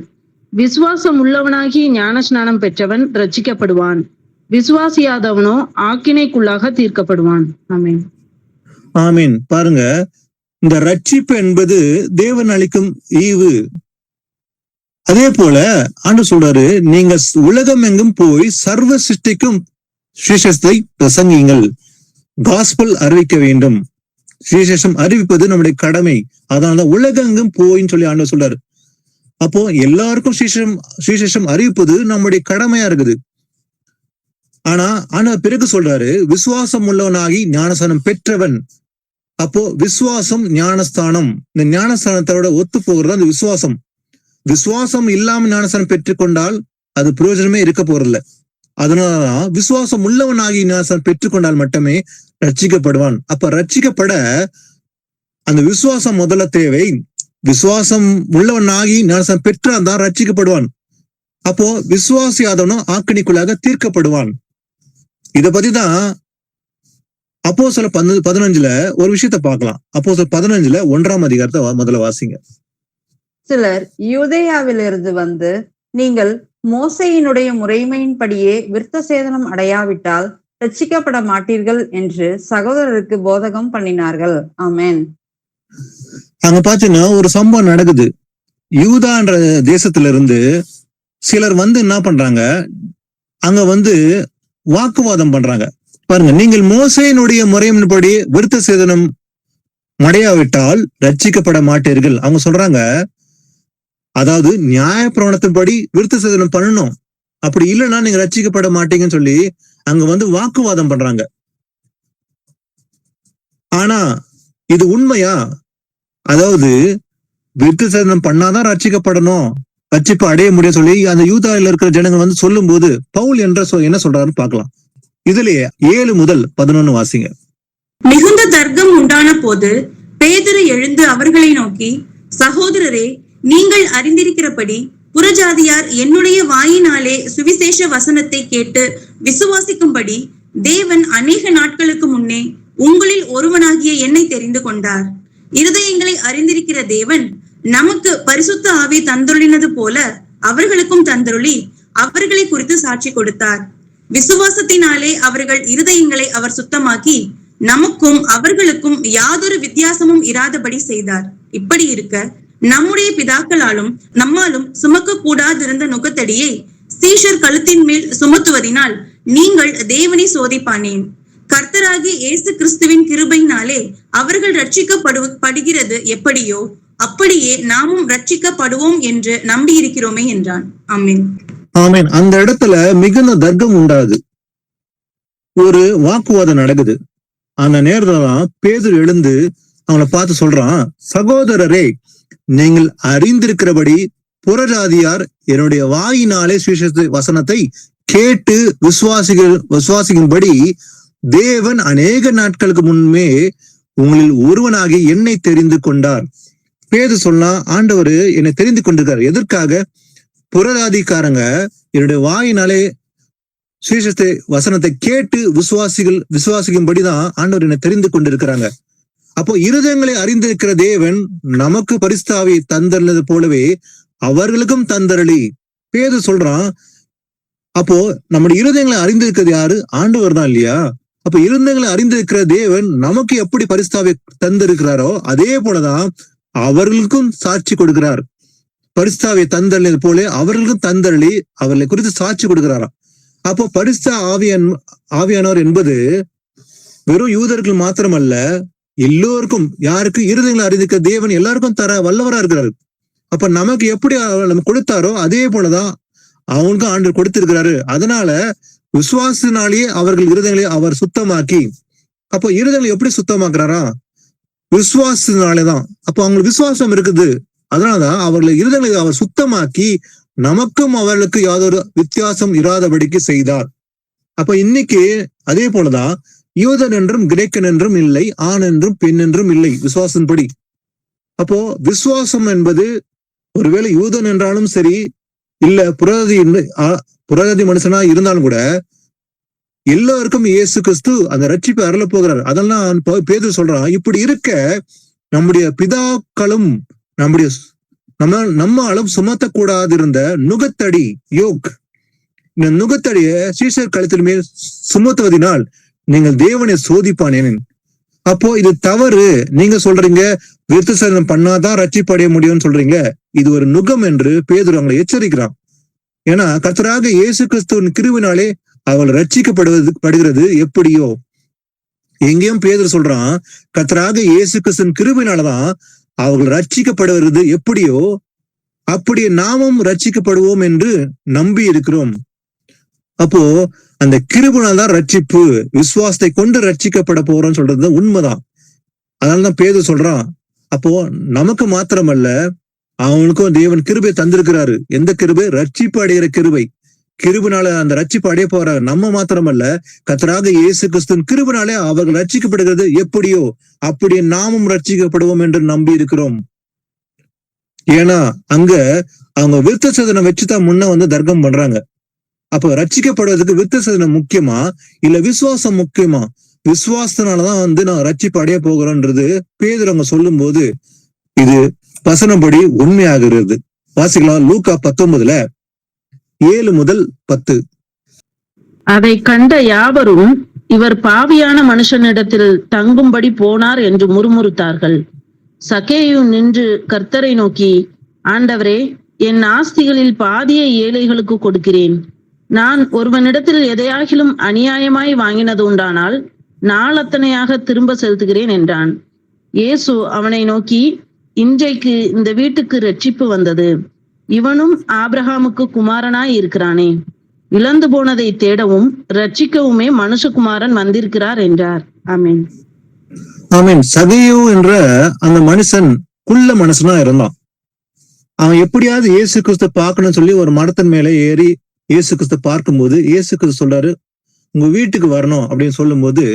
விசுவாசம் உள்ளவனாகி ஞானஸ்நானம் பெற்றவன் ரட்சிக்கப்படுவான், விசுவாசியாதவனோ ஆக்கினைக்குள்ளாக தீர்க்கப்படுவான். ஆமென். ஆமீன். பாருங்க, இந்த ரட்சிப்பு என்பது தேவன் அளிக்கும் ஈவு. அதே போல ஆண்டவர் சொல்றாரு, நீங்க உலகம் எங்கும் போய் சர்வ சிருஷ்டிக்கும் சுவிசேஷத்தை பிரசங்கியுங்கள். காஸ்பல் அறிவிக்க வேண்டும். சுவிசேஷம் அறிவிப்பது நம்முடைய கடமை. அதனால உலகெங்கும் போயின்னு சொல்லி ஆண்டவர் சொல்றாரு. அப்போ எல்லாருக்கும் சுவிசேஷம் அறிவிப்பது நம்முடைய கடமையா இருக்குது. ஆனா பிறகு சொல்றாரு, விசுவாசம் உள்ளவனாகி ஞானஸ்தானம் பெற்றவன். அப்போ விசுவாசம் ஞானஸ்தானம், இந்த ஞானஸ்தானத்தோட ஒத்து போகிறது அந்த விசுவாசம். விசுவாசம் இல்லாம ஞானஸ்தானம் பெற்றுக்கொண்டால் அது பிரயோஜனமே இருக்க போறதில்ல. அதனாலதான் விசுவாசம் உள்ளவனாகி ஞானஸ்தானம் பெற்றுக்கொண்டால் மட்டுமே ரட்சிக்கப்படுவான். அப்ப ரட்சிக்கப்பட அந்த விசுவாசம் முதல்ல தேவை. விசுவாசம் உள்ளவனாகி ஞானஸ்தானம் பெற்றால் தான் ரட்சிக்கப்படுவான். அப்போ விசுவாசியாதவனும் ஆக்கினைக்குள்ளாக தீர்க்கப்படுவான். இத பத்திதான் அப்போஸ்தலர் 15 ஒரு விஷயத்த பார்க்கலாம். அப்போஸ்தலர் 15 1ஆம் அதிகாரத்தை முதல்ல வாசிங்க. சிலர் யூதேயாவிலிருந்து வந்து, நீங்கள் மோசேயினுடைய முறைமையின்படியே விருத்த சேதனம் அடையாவிட்டால் ரட்சிக்கப்பட மாட்டீர்கள் என்று சகோதரருக்கு போதகம் பண்ணினார்கள். ஆமென். அங்க பாத்தீங்கன்னா ஒரு சம்பவம் நடக்குது. யூதான்ற தேசத்துல இருந்து சிலர் வந்து என்ன பண்றாங்க, அங்க வந்து வாக்குவாதம் பண்றாங்க. பாருங்க, நீங்கள் மோசேயினுடைய முறையின்படி விருத்த சேதனம் அடையாவிட்டால் ரட்சிக்கப்பட மாட்டீர்கள். அவங்க சொல்றாங்க, அதாவது நியாயப்பிரமாணத்தின்படி விருத்த சேதனம் பண்ணணும், அப்படி இல்லைன்னா நீங்க ரட்சிக்கப்பட மாட்டீங்கன்னு சொல்லி அங்க வந்து வாக்குவாதம் பண்றாங்க. ஆனா இது உண்மையா? அதாவது விருத்த சேதனம் பண்ணாதான் ரட்சிக்கப்படணும், ரட்சிப்பு அடைய முடியும் சொல்லி அந்த யூதாவில் இருக்கிற ஜனங்கள் வந்து சொல்லும் போது பவுல் என்ன சொல்றாருன்னு பார்க்கலாம். இதுலயே 7 முதல் 11 வாசிங்க. மிகுந்த தர்க்கம் உண்டான போது பேதுரு எழுந்து அவர்களை நோக்கி, சகோதரரே, நீங்கள் அறிந்திருக்கிறபடி புறஜாதியார் என்னுடைய வாயினாலே சுவிசேஷ வசனத்தை கேட்டு விசுவாசிக்கும்படி தேவன் அநேக நாட்களுக்கு முன்னே உங்களில் ஒருவனாகிய என்னை தெரிந்து கொண்டார். இருதயங்களை அறிந்திருக்கிற தேவன் நமக்கு பரிசுத்த ஆவி தந்தருளினது போல அவர்களுக்கும் தந்தருளி அவர்களை குறித்து சாட்சி கொடுத்தார். விசுவாசத்தினாலே அவர்கள் இருதயங்களை அவர் சுத்தமாக்கி நமக்கும் அவர்களுக்கும் யாதொரு வித்தியாசமும் இராதபடி செய்தார். இப்படி இருக்க நம்முடைய பிதாக்களாலும் நம்மாலும் சுமக்க கூடாதிருந்த நுகத்தடியை சீஷர் கழுத்தின் மேல் சுமத்துவதினால் நீங்கள் தேவனை சோதிப்பானேன். கர்த்தராகிய இயேசு கிறிஸ்துவின் கிருபையினாலே அவர்கள் ரட்சிக்கப்படுகிறது எப்படியோ அப்படியே நாமும் ரட்சிக்கப்படுவோம் என்று நம்பி இருக்கிறோமே என்றான். ஆமென். ஆமென். அந்த இடத்துல மிகுந்த தர்க்கம் உண்டாது, ஒரு வாக்குவாதம் நடக்குது. அந்த நேரத்துல தான் பேதுரு எழுந்து அவங்கள பார்த்து சொல்றான், சகோதரரே, நீங்கள் அறிந்திருக்கிறபடி புறஜாதியார் என்னுடைய வாயினாலே சுவிசேஷ வசனத்தை கேட்டு விசுவாசிக்கும்படி தேவன் அநேக நாட்களுக்கு முன்பே உங்களில் ஒருவனாகி என்னை தெரிந்து கொண்டார். பேதுரு சொன்னா, ஆண்டவர் என்னை தெரிந்து கொண்டிருக்காரு. எதற்காக? புறஜாதிக்காரங்க என்னுடைய வாயினாலே சுவிசேஷ வசனத்தை கேட்டு விசுவாசிக்கும்படிதான் ஆண்டவர் என்னை தெரிந்து கொண்டிருக்கிறாங்க. அப்போ இருதயங்களை அறிந்திருக்கிற தேவன் நமக்கு பரிசுத்த ஆவியை தந்தருளது போலவே அவர்களுக்கும் தந்தரளி. பேதுரு சொல்றான், அப்போ நம்முடைய இருதயங்களை அறிந்திருக்கிறது யாரு? ஆண்டவர் தான் இல்லையா? அப்ப இருதயங்களை அறிந்திருக்கிற தேவன் நமக்கு எப்படி பரிசுத்த ஆவியை தந்திருக்கிறாரோ அதே போலதான் அவர்களுக்கும் சாட்சி கொடுக்கிறார். பரிசுத்த ஆவியை தந்தருளது போல அவர்களுக்கும் தந்தரளி அவர்களை குறித்து சாட்சி கொடுக்கிறாராம். அப்போ பரிசுத்த ஆவியானவர் என்பது வெறும் யூதர்கள் மாத்திரமல்ல, எல்லோருக்கும், யாருக்கு இருதயங்களை அறிந்திருக்க தேவன் எல்லாருக்கும் தர வல்லவரா இருக்கிறாரு. அப்ப நமக்கு எப்படி நம்ம கொடுத்தாரோ அதே போலதான் அவங்களுக்கும் ஆண்டவர் கொடுத்திருக்கிறாரு. அதனால விசுவாசத்தினாலேயே அவர்கள் இருதயங்களை அவர் சுத்தமாக்கி, அப்போ இருதயங்களை எப்படி சுத்தமாக்குறாரா? விசுவாசத்தினாலேதான். அப்போ அவங்களுக்கு விசுவாசம் இருக்குது, அதனாலதான் அவர்களை இருதயங்களை அவர் சுத்தமாக்கி நமக்கும் அவர்களுக்கு யாதொரு வித்தியாசம் இராதபடிக்கு செய்தார். அப்ப இன்னைக்கு அதே போலதான் யூதன் என்றும் கிரேக்கன் என்றும் இல்லை, ஆண் என்றும் பெண் என்றும் இல்லை விசுவாசத்தின்படி. அப்போ விசுவாசம் என்பது ஒருவேளை யூதன் என்றாலும் சரி, இல்ல புறஜாதி மனுஷனா இருந்தாலும் கூட எல்லோருக்கும் இயேசு கிறிஸ்து அந்த ரட்சிப்பை அருள போகிறார். அதெல்லாம் பேதுரு சொல்றான். இப்படி இருக்க நம்முடைய பிதாக்களும் நம்மாலும் சுமத்தக்கூடாதிருந்த நுகத்தடி யோக், இந்த நுகத்தடிய சீஷர் கழுத்தின் மேல் சுமத்துவதினால் நீங்கள் தேவனை சோதிப்பானேன். அப்போ இது தவறு. நீங்க சொல்றீங்க விருத்த சேதனம் பண்ணாதான் ரட்சிப்படைய முடியும்னு சொல்றீங்க. இது ஒரு நுகம் என்று பேதுரு அவங்களை எச்சரிக்கிறான். ஏன்னா கர்த்தராக இயேசு கிறிஸ்துவின் கிருபையினாலே அவள் ரட்சிக்கப்படுகிறது எப்படியோ. எங்கேயும் பேதுரு சொல்றான், கர்த்தராக இயேசு கிறிஸ்துவின் கிருபையினாலதான் அவர்கள் ரட்சிக்கப்படுவது எப்படியோ அப்படியே நாமும் ரட்சிக்கப்படுவோம் என்று நம்பி இருக்கிறோம். அப்போ அந்த கிருபையினால் தான் ரட்சிப்பு, விசுவாசத்தை கொண்டு ரட்சிக்கப்பட போறோம்னு சொல்றது உண்மைதான். அதனாலதான் பேதுரு சொல்றான், அப்போ நமக்கு மாத்திரமல்ல அவனுக்கும் தேவன் கிருபை தந்திருக்கிறாரு. எந்த கிருபை? ரட்சிப்பு அடைகிற கிருபை. கிருபினால அந்த ரட்சிப்பு அடைய போற நம்ம மாத்திரமல்ல, கர்த்தராக இயேசு கிறிஸ்துவின் கிருபினாலே அவர்கள் ரட்சிக்கப்படுகிறது எப்படியோ அப்படியே நாமும் ரட்சிக்கப்படுவோம் என்று நம்பி இருக்கிறோம். ஏன்னா அங்க அவங்க விருத்த சேதனம் வச்சுதான் முன்ன தர்க்கம் பண்றாங்க. அப்ப ரட்சிக்கப்படுவதற்கு விருத்த சேதனம் முக்கியமா இல்ல விசுவாசம் முக்கியமா? விசுவாசத்தினாலதான் நான் ரட்சிப்பு அடைய போகிறோன்றது பேதுரு அங்க சொல்லும் போது இது வசனப்படி உண்மையாகிறது. வாசிக்கலாம் லூக்கா 19:7-10. அதை கண்ட யாவரும் இவர் பாவியான மனுஷனிடத்தில் தங்கும்படி போனார் என்று முறுமுறுத்தார்கள். சகேயு நின்று கர்த்தரை நோக்கி, ஆண்டவரே, என் ஆஸ்திகளில் பாதியை ஏழைகளுக்கு கொடுக்கிறேன். நான் ஒருவனிடத்தில் எதையாகிலும் அநியாயமாய் வாங்கினது உண்டானால் நாளத்தனையாக திரும்ப செலுத்துகிறேன் என்றான். இயேசு அவனை நோக்கி, இன்றைக்கு இந்த வீட்டுக்கு ரட்சிப்பு வந்தது. இவனும் ஆபிரகாமுக்கு குமாரனாய் இருக்கிறானே. இழந்து போனதை தேடவும் ரட்சிக்கவுமே மனுஷகுமாரன் வந்திருக்கிறார் என்றார். ஆமென். ஆமென். சகேயு என்ற அந்த மனுஷன் குள்ள மனுஷனா இருந்தான். அவன் எப்படியாவது இயேசு கிறிஸ்து பார்க்கணும்னு சொல்லி ஒரு மரத்தின் மேல ஏறி இயேசு கிறிஸ்து பார்க்கும்போது இயேசு கிறிஸ்து சொல்றாரு, உங்க வீட்டுக்கு வரணும் அப்படின்னு சொல்லும் போது,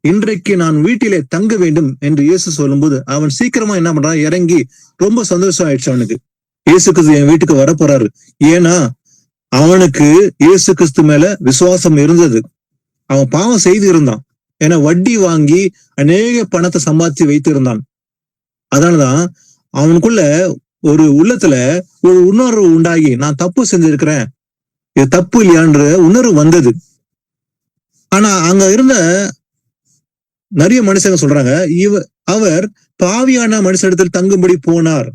இன்றைக்கு நான் வீட்டிலே தங்க வேண்டும் என்று இயேசு சொல்லும் போது அவன் சீக்கிரமா என்ன பண்றான், இறங்கி ரொம்ப சந்தோஷம் ஆயிடுச்சு அவனுக்கு. இயேசு கிறிஸ்து என் வீட்டுக்கு வர போறாரு. ஏன்னா அவனுக்கு இயேசு கிறிஸ்து மேல விசுவாசம் இருந்தது. அவன் பாவம் செய்து இருந்தான். ஏன்னா வட்டி வாங்கி அநேக பணத்தை சம்பாதிச்சு வைத்து இருந்தான். அதனாலதான் அவனுக்குள்ள ஒரு உள்ளத்துல ஒரு உணர்வு உண்டாகி, நான் தப்பு செஞ்சிருக்கிறேன், இது தப்பு இல்லையான்ற உணர்வு வந்தது. ஆனா அங்க இருந்த நிறைய மனுஷங்க சொல்றாங்க, அவர் பாவியான மனுஷனிடத்தில் தங்கும்படி போனார்.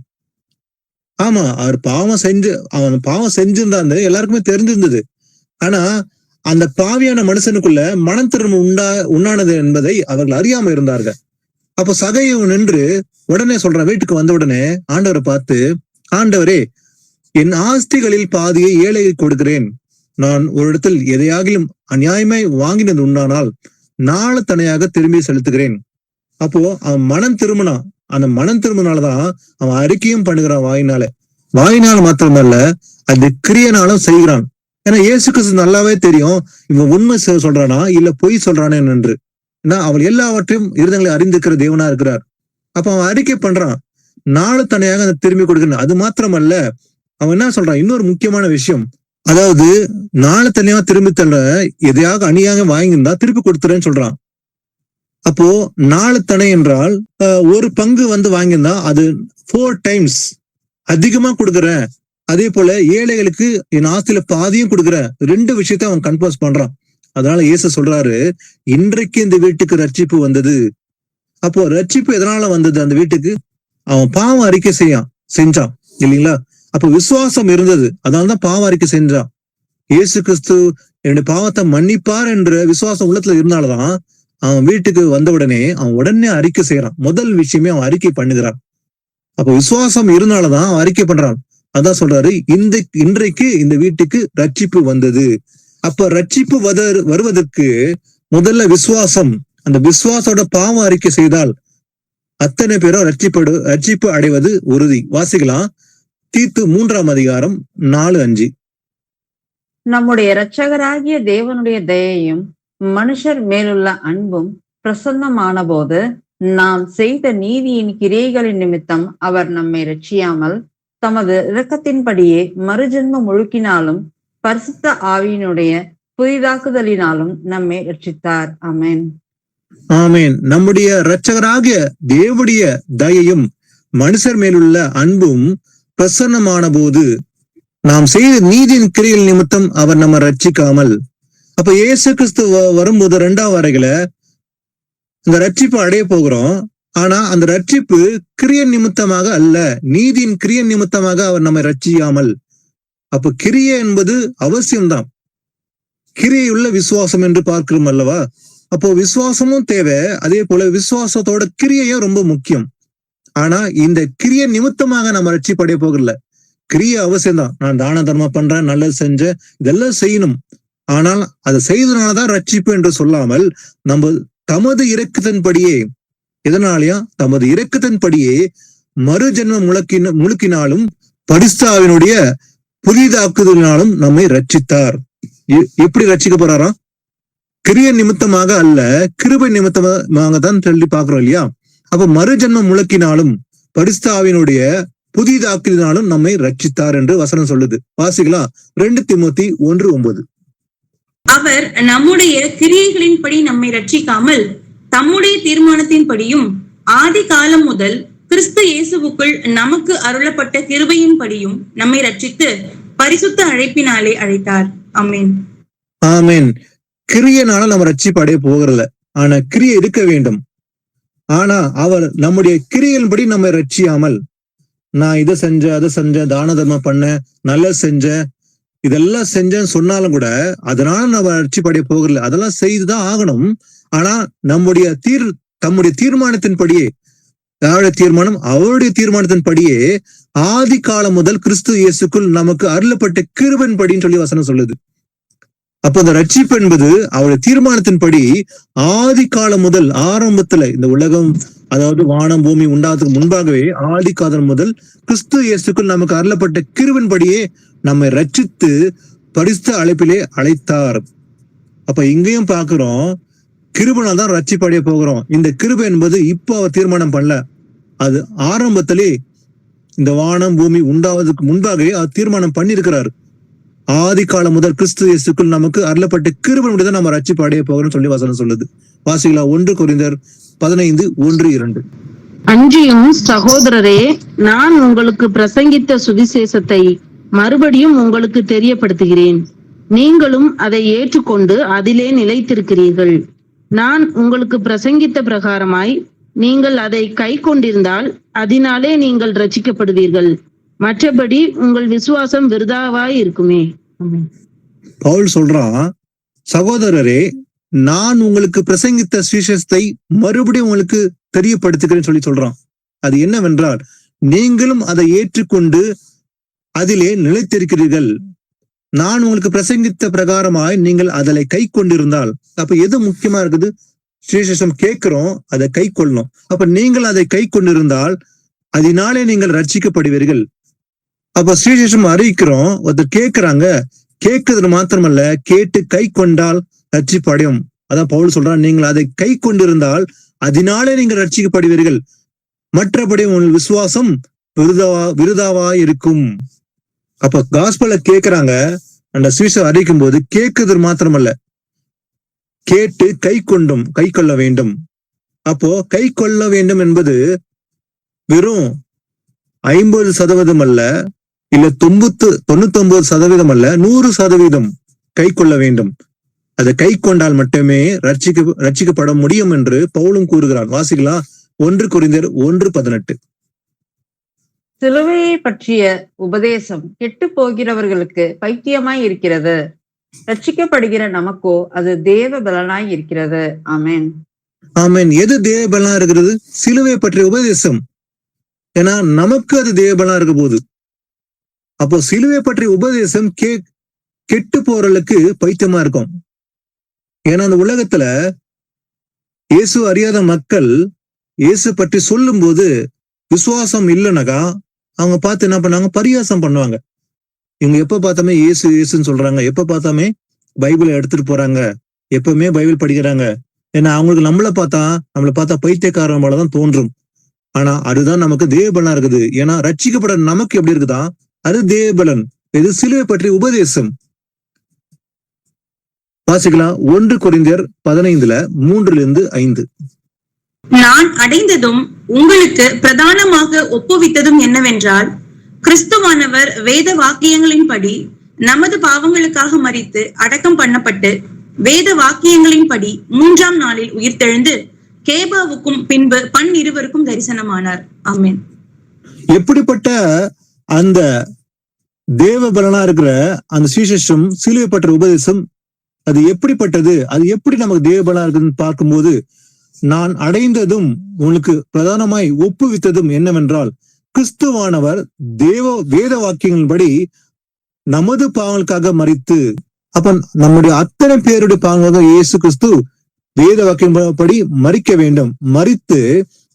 ஆமா, அவர் அவன் பாவம் செஞ்சிருந்தான்னு எல்லாருக்குமே தெரிஞ்சிருந்தது. ஆனா அந்த பாவியான மனுஷனுக்குள்ள மனம் திரும்ப உண்டானது என்பதை அவர்கள் அறியாம இருந்தார்கள். அப்போ சகேயு நின்று உடனே சொல்றான், வீட்டுக்கு வந்த உடனே ஆண்டவரை பார்த்து, ஆண்டவரே, என் ஆஸ்திகளில் பாதியை ஏழையை கொடுக்கிறேன். நான் ஒரு இடத்தில் எதையாகிலும் அநியாயமாய் வாங்கினது உண்டானால் நாளத்தனையாக திரும்பி செலுத்துகிறேன். அப்போ அவன் மனம் திரும்பினான். அந்த மனம் திரும்பினாலதான் அவன் அறிக்கையும் பண்ணுகிறான் வாயினால் மாத்திரமல்ல, அது கிரியனாலும் செய்கிறான். ஏன்னா இயேசு கிறிஸ்து நல்லாவே தெரியும் இவன் உண்மை சொல்றானா இல்ல பொய் சொல்றானே என்று. ஏன்னா அவள் எல்லாவற்றையும் இருதங்களை அறிந்திருக்கிற தேவனா இருக்கிறார். அப்ப அவன் அறிக்கை பண்றான், நாளத்தனையாக அந்த திரும்பி கொடுக்கிறான். அது மாத்திரமல்ல, அவன் என்ன சொல்றான், இன்னொரு முக்கியமான விஷயம், அதாவது நாளத்தனையா திரும்பி தள்ள எதையாக அநியாக வாங்கியிருந்தா திருப்பி கொடுத்துறேன்னு சொல்றான். அப்போ நாளத்தனை என்றால் ஒரு பங்கு வாங்கியிருந்தா அது 4 times அதிகமா கொடுக்குறேன். அதே போல ஏழைகளுக்கு என் ஆஸ்தியில பாதியும் கொடுக்குறேன். 2 விஷயத்த அவன் கன்ஃபர்ஸ் பண்றான். அதனால இயேசு சொல்றாரு, இன்றைக்கு இந்த வீட்டுக்கு ரட்சிப்பு வந்தது. அப்போ ரட்சிப்பு எதனால வந்தது அந்த வீட்டுக்கு? அவன் பாவம் அறிக்கை செஞ்சான் இல்லைங்களா? அப்போ விசுவாசம் இருந்தது, அதனாலதான் பாவம் அறிக்கை செஞ்சான். இயேசு கிறிஸ்து என்னுடைய பாவத்தை மன்னிப்பார் என்ற விசுவாசம் உள்ளத்துல இருந்தால்தான் அவன் வீட்டுக்கு வந்த உடனே அவன் உடனே அறிக்கை செய்யறான். முதல் விஷயமே அவன் அறிக்கை பண்ணுகிறான். அப்ப விசுவாசம் இருந்தால்தான் அவன் அறிக்கை பண்றான். அதான் சொல்றாரு, இன்றைக்கு இந்த வீட்டுக்கு ரட்சிப்பு வந்தது. அப்ப ரட்சிப்பு வருவதற்கு முதல்ல விசுவாசம். அந்த விசுவாசோட பாவம் அறிக்கை செய்தால் அத்தனை பேரும் ரட்சிப்பு அடைவது உறுதி. வாசிக்கலாம் தீத்து 3:4-5. நம்முடைய இரட்சகராகிய தேவனுடைய தயையும் மனுஷர் மேலுள்ள அன்பும் பிரசன்னமான போது நாம் செய்த நீதியின் கிரியைகளின் நிமித்தம் அவர் நம்மை ரட்சியாமல் தமது இரக்கத்தின்படியே மறுஜென்ம முழுக்கினாலும் பரிசுத்த ஆவியினுடைய புதிதாக்குதலினாலும் நம்மை ரட்சித்தார். ஆமென். ஆமேன். நம்முடைய இரட்சகராகிய தேவனுடைய தயையும் மனுஷர் மேலுள்ள அன்பும் பிரசன்னமான போது நாம் செய்த நீதியின் கிரியைகள் நிமித்தம் அவர் நம்ம ரட்சிக்காமல். அப்ப இயேசு கிறிஸ்து வரும்போது 2ஆம் வரையில இந்த ரட்சிப்பு அடைய போகிறோம். ஆனா அந்த ரட்சிப்பு கிரிய நிமித்தமாக அல்ல, நீதியின் கிரிய நிமித்தமாக அவர் நம்மை ரட்சியாமல். அப்ப கிரிய என்பது அவசியம்தான். கிரியையுள்ள விசுவாசம் என்று பார்க்கிறோம் அல்லவா? அப்போ விசுவாசமும் தேவை, அதே போல விசுவாசத்தோட கிரியையும் ரொம்ப முக்கியம். ஆனா இந்த கிரிய நிமித்தமாக நம்ம ரட்சிப்பு அடைய போகல. கிரிய அவசியம்தான். நான் தான தர்மம் பண்றேன், நல்லது செஞ்சேன், இதெல்லாம் செய்யணும். ஆனால் அதை செய்தனாலதான் ரட்சிப்பு என்று சொல்லாமல், நம்ம தமது இரக்கத்தின்படியே, எதனாலயா தமது இரக்கத்தின்படியே மறுஜென்ம முழுக்கினாலும் பரிசுத்தாவினுடைய புதிதாக்குதலினாலும் நம்மை ரட்சித்தார். எப்படி ரட்சிக்க போறாராம்? கிரிய நிமித்தமாக அல்ல, கிருபை நிமித்தமாக தான் சொல்லி பாக்குறோம் இல்லையா? அப்ப மறுஜென்ம முழக்கினாலும் பரிசுத்தாவினுடைய புதிதாக்கினாலும் நம்மை ரட்சித்தார் என்று வசனம் சொல்லுது. வாசிக்கலாம் 2 தீமோத்தி 1:9. அவர் நம்முடைய கிரியைகளின்படி நம்மை ரட்சிக்காமல் தம்முடைய தீர்மானத்தின்படியும் ஆதி காலம் முதல் கிறிஸ்து இயேசுவுக்குள் நமக்கு அருளப்பட்ட கிருபையின்படியும் நம்மை ரட்சித்து பரிசுத்த அழைப்பினாலே அழைத்தார். ஆமென். ஆமென். கிரியனால நம்ம ரட்சிப்பு அடைய போகிறதில்ல, ஆனா கிரியை இருக்க வேண்டும். ஆனா அவர் நம்முடைய கிரியையின்படி நம்ம ரட்சியாமல், நான் இதை செஞ்சேன் அதை செஞ்சேன், தான தர்மம் பண்ணேன், நல்ல செஞ்சேன், இதெல்லாம் செஞ்சேன்னு சொன்னாலும் கூட அதனால நம்ம ரட்சிப்பு அடைய போகிறதில்ல. அதெல்லாம் செய்துதான் ஆகணும். ஆனா தம்முடைய தீர்மானத்தின்படியே, யாருடைய தீர்மானம்? அவருடைய தீர்மானத்தின்படியே ஆதி காலம் முதல் கிறிஸ்து இயேசுக்குள் நமக்கு அருளப்பட்ட கிருபையின்படின்னு சொல்லி வசனம் சொல்லுது. அப்ப அந்த ரட்சிப்பு என்பது அவருடைய தீர்மானத்தின்படி ஆதி காலம் முதல், ஆரம்பத்துல இந்த உலகம், அதாவது வானம் பூமி உண்டாவதுக்கு முன்பாகவே ஆதி காலம் முதல் கிறிஸ்து இயேசுக்குள் நமக்கு அருளப்பட்ட கிருபையின்படியே நம்மை ரட்சித்து பரிசுத்த அழைப்பிலே அழைத்தார். அப்ப இங்கேயும் பாக்குறோம், கிருபையால் தான் ரட்சிப்பு அடைய போகிறோம். இந்த கிருபை என்பது இப்போ அவர் தீர்மானம் பண்ணல, அது ஆரம்பத்திலே இந்த வானம் பூமி உண்டாவதற்கு முன்பாகவே அவர் தீர்மானம் பண்ணியிருக்கிறார். ஆதி காலம் முதல் கிறிஸ்து இயேசுக்குள் நமக்கு அருளப்பட்ட கிருபை தான் நம்ம ரட்சிப்பு அடைய போகிறோம் சொல்லி வசனம் சொல்லுது. வாசிகளா 1 கொரிந்தியர் 15:1-2. அன்றியும் சகோதரரே, நான் உங்களுக்கு பிரசங்கித்த சுவிசேஷத்தை மறுபடியும் உங்களுக்கு தெரியப்படுத்துகிறேன். நீங்களும் அதை ஏற்றுக்கொண்டு அதிலே நிலைத்திருக்கிறீர்கள். நான் உங்களுக்கு பிரசங்கித்த பிரகாரமாய் நீங்கள் அதை கை கொண்டிருந்தால் அதனாலே நீங்கள் ரட்சிக்கப்படுவீர்கள். மற்றபடி உங்கள் விசுவாசம் விருதாவாய் இருக்குமே. பவுல் சொல்றான், சகோதரரே, நான் உங்களுக்கு பிரசங்கித்த சுவிசேஷத்தை மறுபடியும் உங்களுக்கு தெரியப்படுத்துகிறேன்னு சொல்லி சொல்றான். அது என்னவென்றால், நீங்களும் அதை ஏற்றுக்கொண்டு அதிலே நிலைத்திருக்கிறீர்கள். நான் உங்களுக்கு பிரசங்கித்த பிரகாரமாய் நீங்கள் அதை கை கொண்டிருந்தால், அப்ப எது முக்கியமா இருக்குது? சுவிசேஷம் கேட்கிறோம், அதை கை கொள்ளணும். அப்ப நீங்கள் அதை கை கொண்டிருந்தால் அதனாலே நீங்கள் ரட்சிக்கப்படுவீர்கள். அப்ப சுவிசேஷம் அறிவிக்கிறோம், ஒருத்தர் கேட்கிறாங்க, கேட்கிறது மாத்திரமல்ல, கேட்டு கை கொண்டால் ரட்சிப்படையும். அதான் பவுல் சொல்றான், நீங்கள் அதை கை கொண்டிருந்தால் அதனாலே நீங்கள் ரட்சிக்கப்படுவீர்கள். மற்றபடி உங்கள் விசுவாசம் விருதாவா இருக்கும். அப்ப காஸ்பல கேட்கிறாங்க, அந்த சுவிசேஷம் அறிவிக்கும் போது கேட்கிறது மாத்திரமல்ல, கேட்டு கை கொள்ள வேண்டும். அப்போ கை கொள்ள வேண்டும் என்பது வெறும் 50% அல்ல, இல்ல 99% அல்ல, 100% கை கொள்ள வேண்டும். அதை கை கொண்டால் மட்டுமே ரட்சிக்கப்பட முடியும் என்று பவுலும் கூறுகிறார். வாசிக்கலாம் 1 கொரிந்தியர் 1:18. சிலுவையை பற்றிய உபதேசம் கெட்டு போகிறவர்களுக்கு பைத்தியமாய் இருக்கிறது, ரட்சிக்கப்படுகிற நமக்கோ அது தேவ பலனாய் இருக்கிறது. ஆமென். ஆமென். எது தேவ பலனா இருக்கிறது? சிலுவை பற்றிய உபதேசம். ஏன்னா நமக்கு அது தேவ பலனா இருக்க போகுது. அப்போ சிலுவை பற்றிய உபதேசம் கெட்டு போறவர்களுக்கு பைத்தியமா இருக்கும். ஏன்னா அந்த உலகத்துல இயேசு அறியாத மக்கள் இயேசு பற்றி சொல்லும் போது விசுவாசம் இல்லைனாக்கா அவங்க பார்த்து என்ன பண்ணாங்க? பரியாசம் பண்ணுவாங்க. இவங்க எப்ப பார்த்தாமே இயேசுன்னு சொல்றாங்க, எப்ப பார்த்தாமே பைபிளை எடுத்துட்டு போறாங்க, எப்பவுமே பைபிள் படிக்கிறாங்க. ஏன்னா அவங்களுக்கு நம்மளை பார்த்தா பைத்தியக்காரன் போலதான் தோன்றும். ஆனா அதுதான் நமக்கு தேவபலனா இருக்குது. ஏன்னா ரட்சிக்கப்பட நமக்கு எப்படி இருக்குதா? அது தேவபலன். இது சிலுவை பற்றிய உபதேசம். வாசிக்கலாம் 1 கொரிந்தியர் 15:3-5. நான் அடைந்ததும் உங்களுக்கு பிரதானமாக ஒப்புவித்ததும் என்னவென்றால், கிறிஸ்துவானவர் வேத வாக்கியங்களின்படி நமது பாவங்களுக்காக மரித்து அடக்கம் பண்ணப்பட்டு வேத வாக்கியங்களின்படி 3ஆம் நாளில் உயிர்த்தெழுந்து கேபாவுக்கும் பின்பு 12 தரிசனமானார். ஆமென். எப்படிப்பட்ட அந்த தேவ பலனா இருக்கிற அந்த சுவிசேஷம், சிலுவை பற்ற உபதேசம், அது எப்படிப்பட்டது? அது எப்படி நமக்கு தேவ பலனா இருக்குதுன்னு பார்க்கும்போது, நான் அடைந்ததும் உங்களுக்கு பிரதானமாய் ஒப்புவித்ததும் என்னவென்றால், கிறிஸ்துவானவர் வேத வாக்கியங்களின்படி நமது பாவங்களுக்காக மரித்து, அப்ப நம்முடைய அத்தனை பேருடைய பாவங்களுக்காக இயேசு கிறிஸ்து வேத வாக்கியப்படி மரிக்க வேண்டும். மரித்து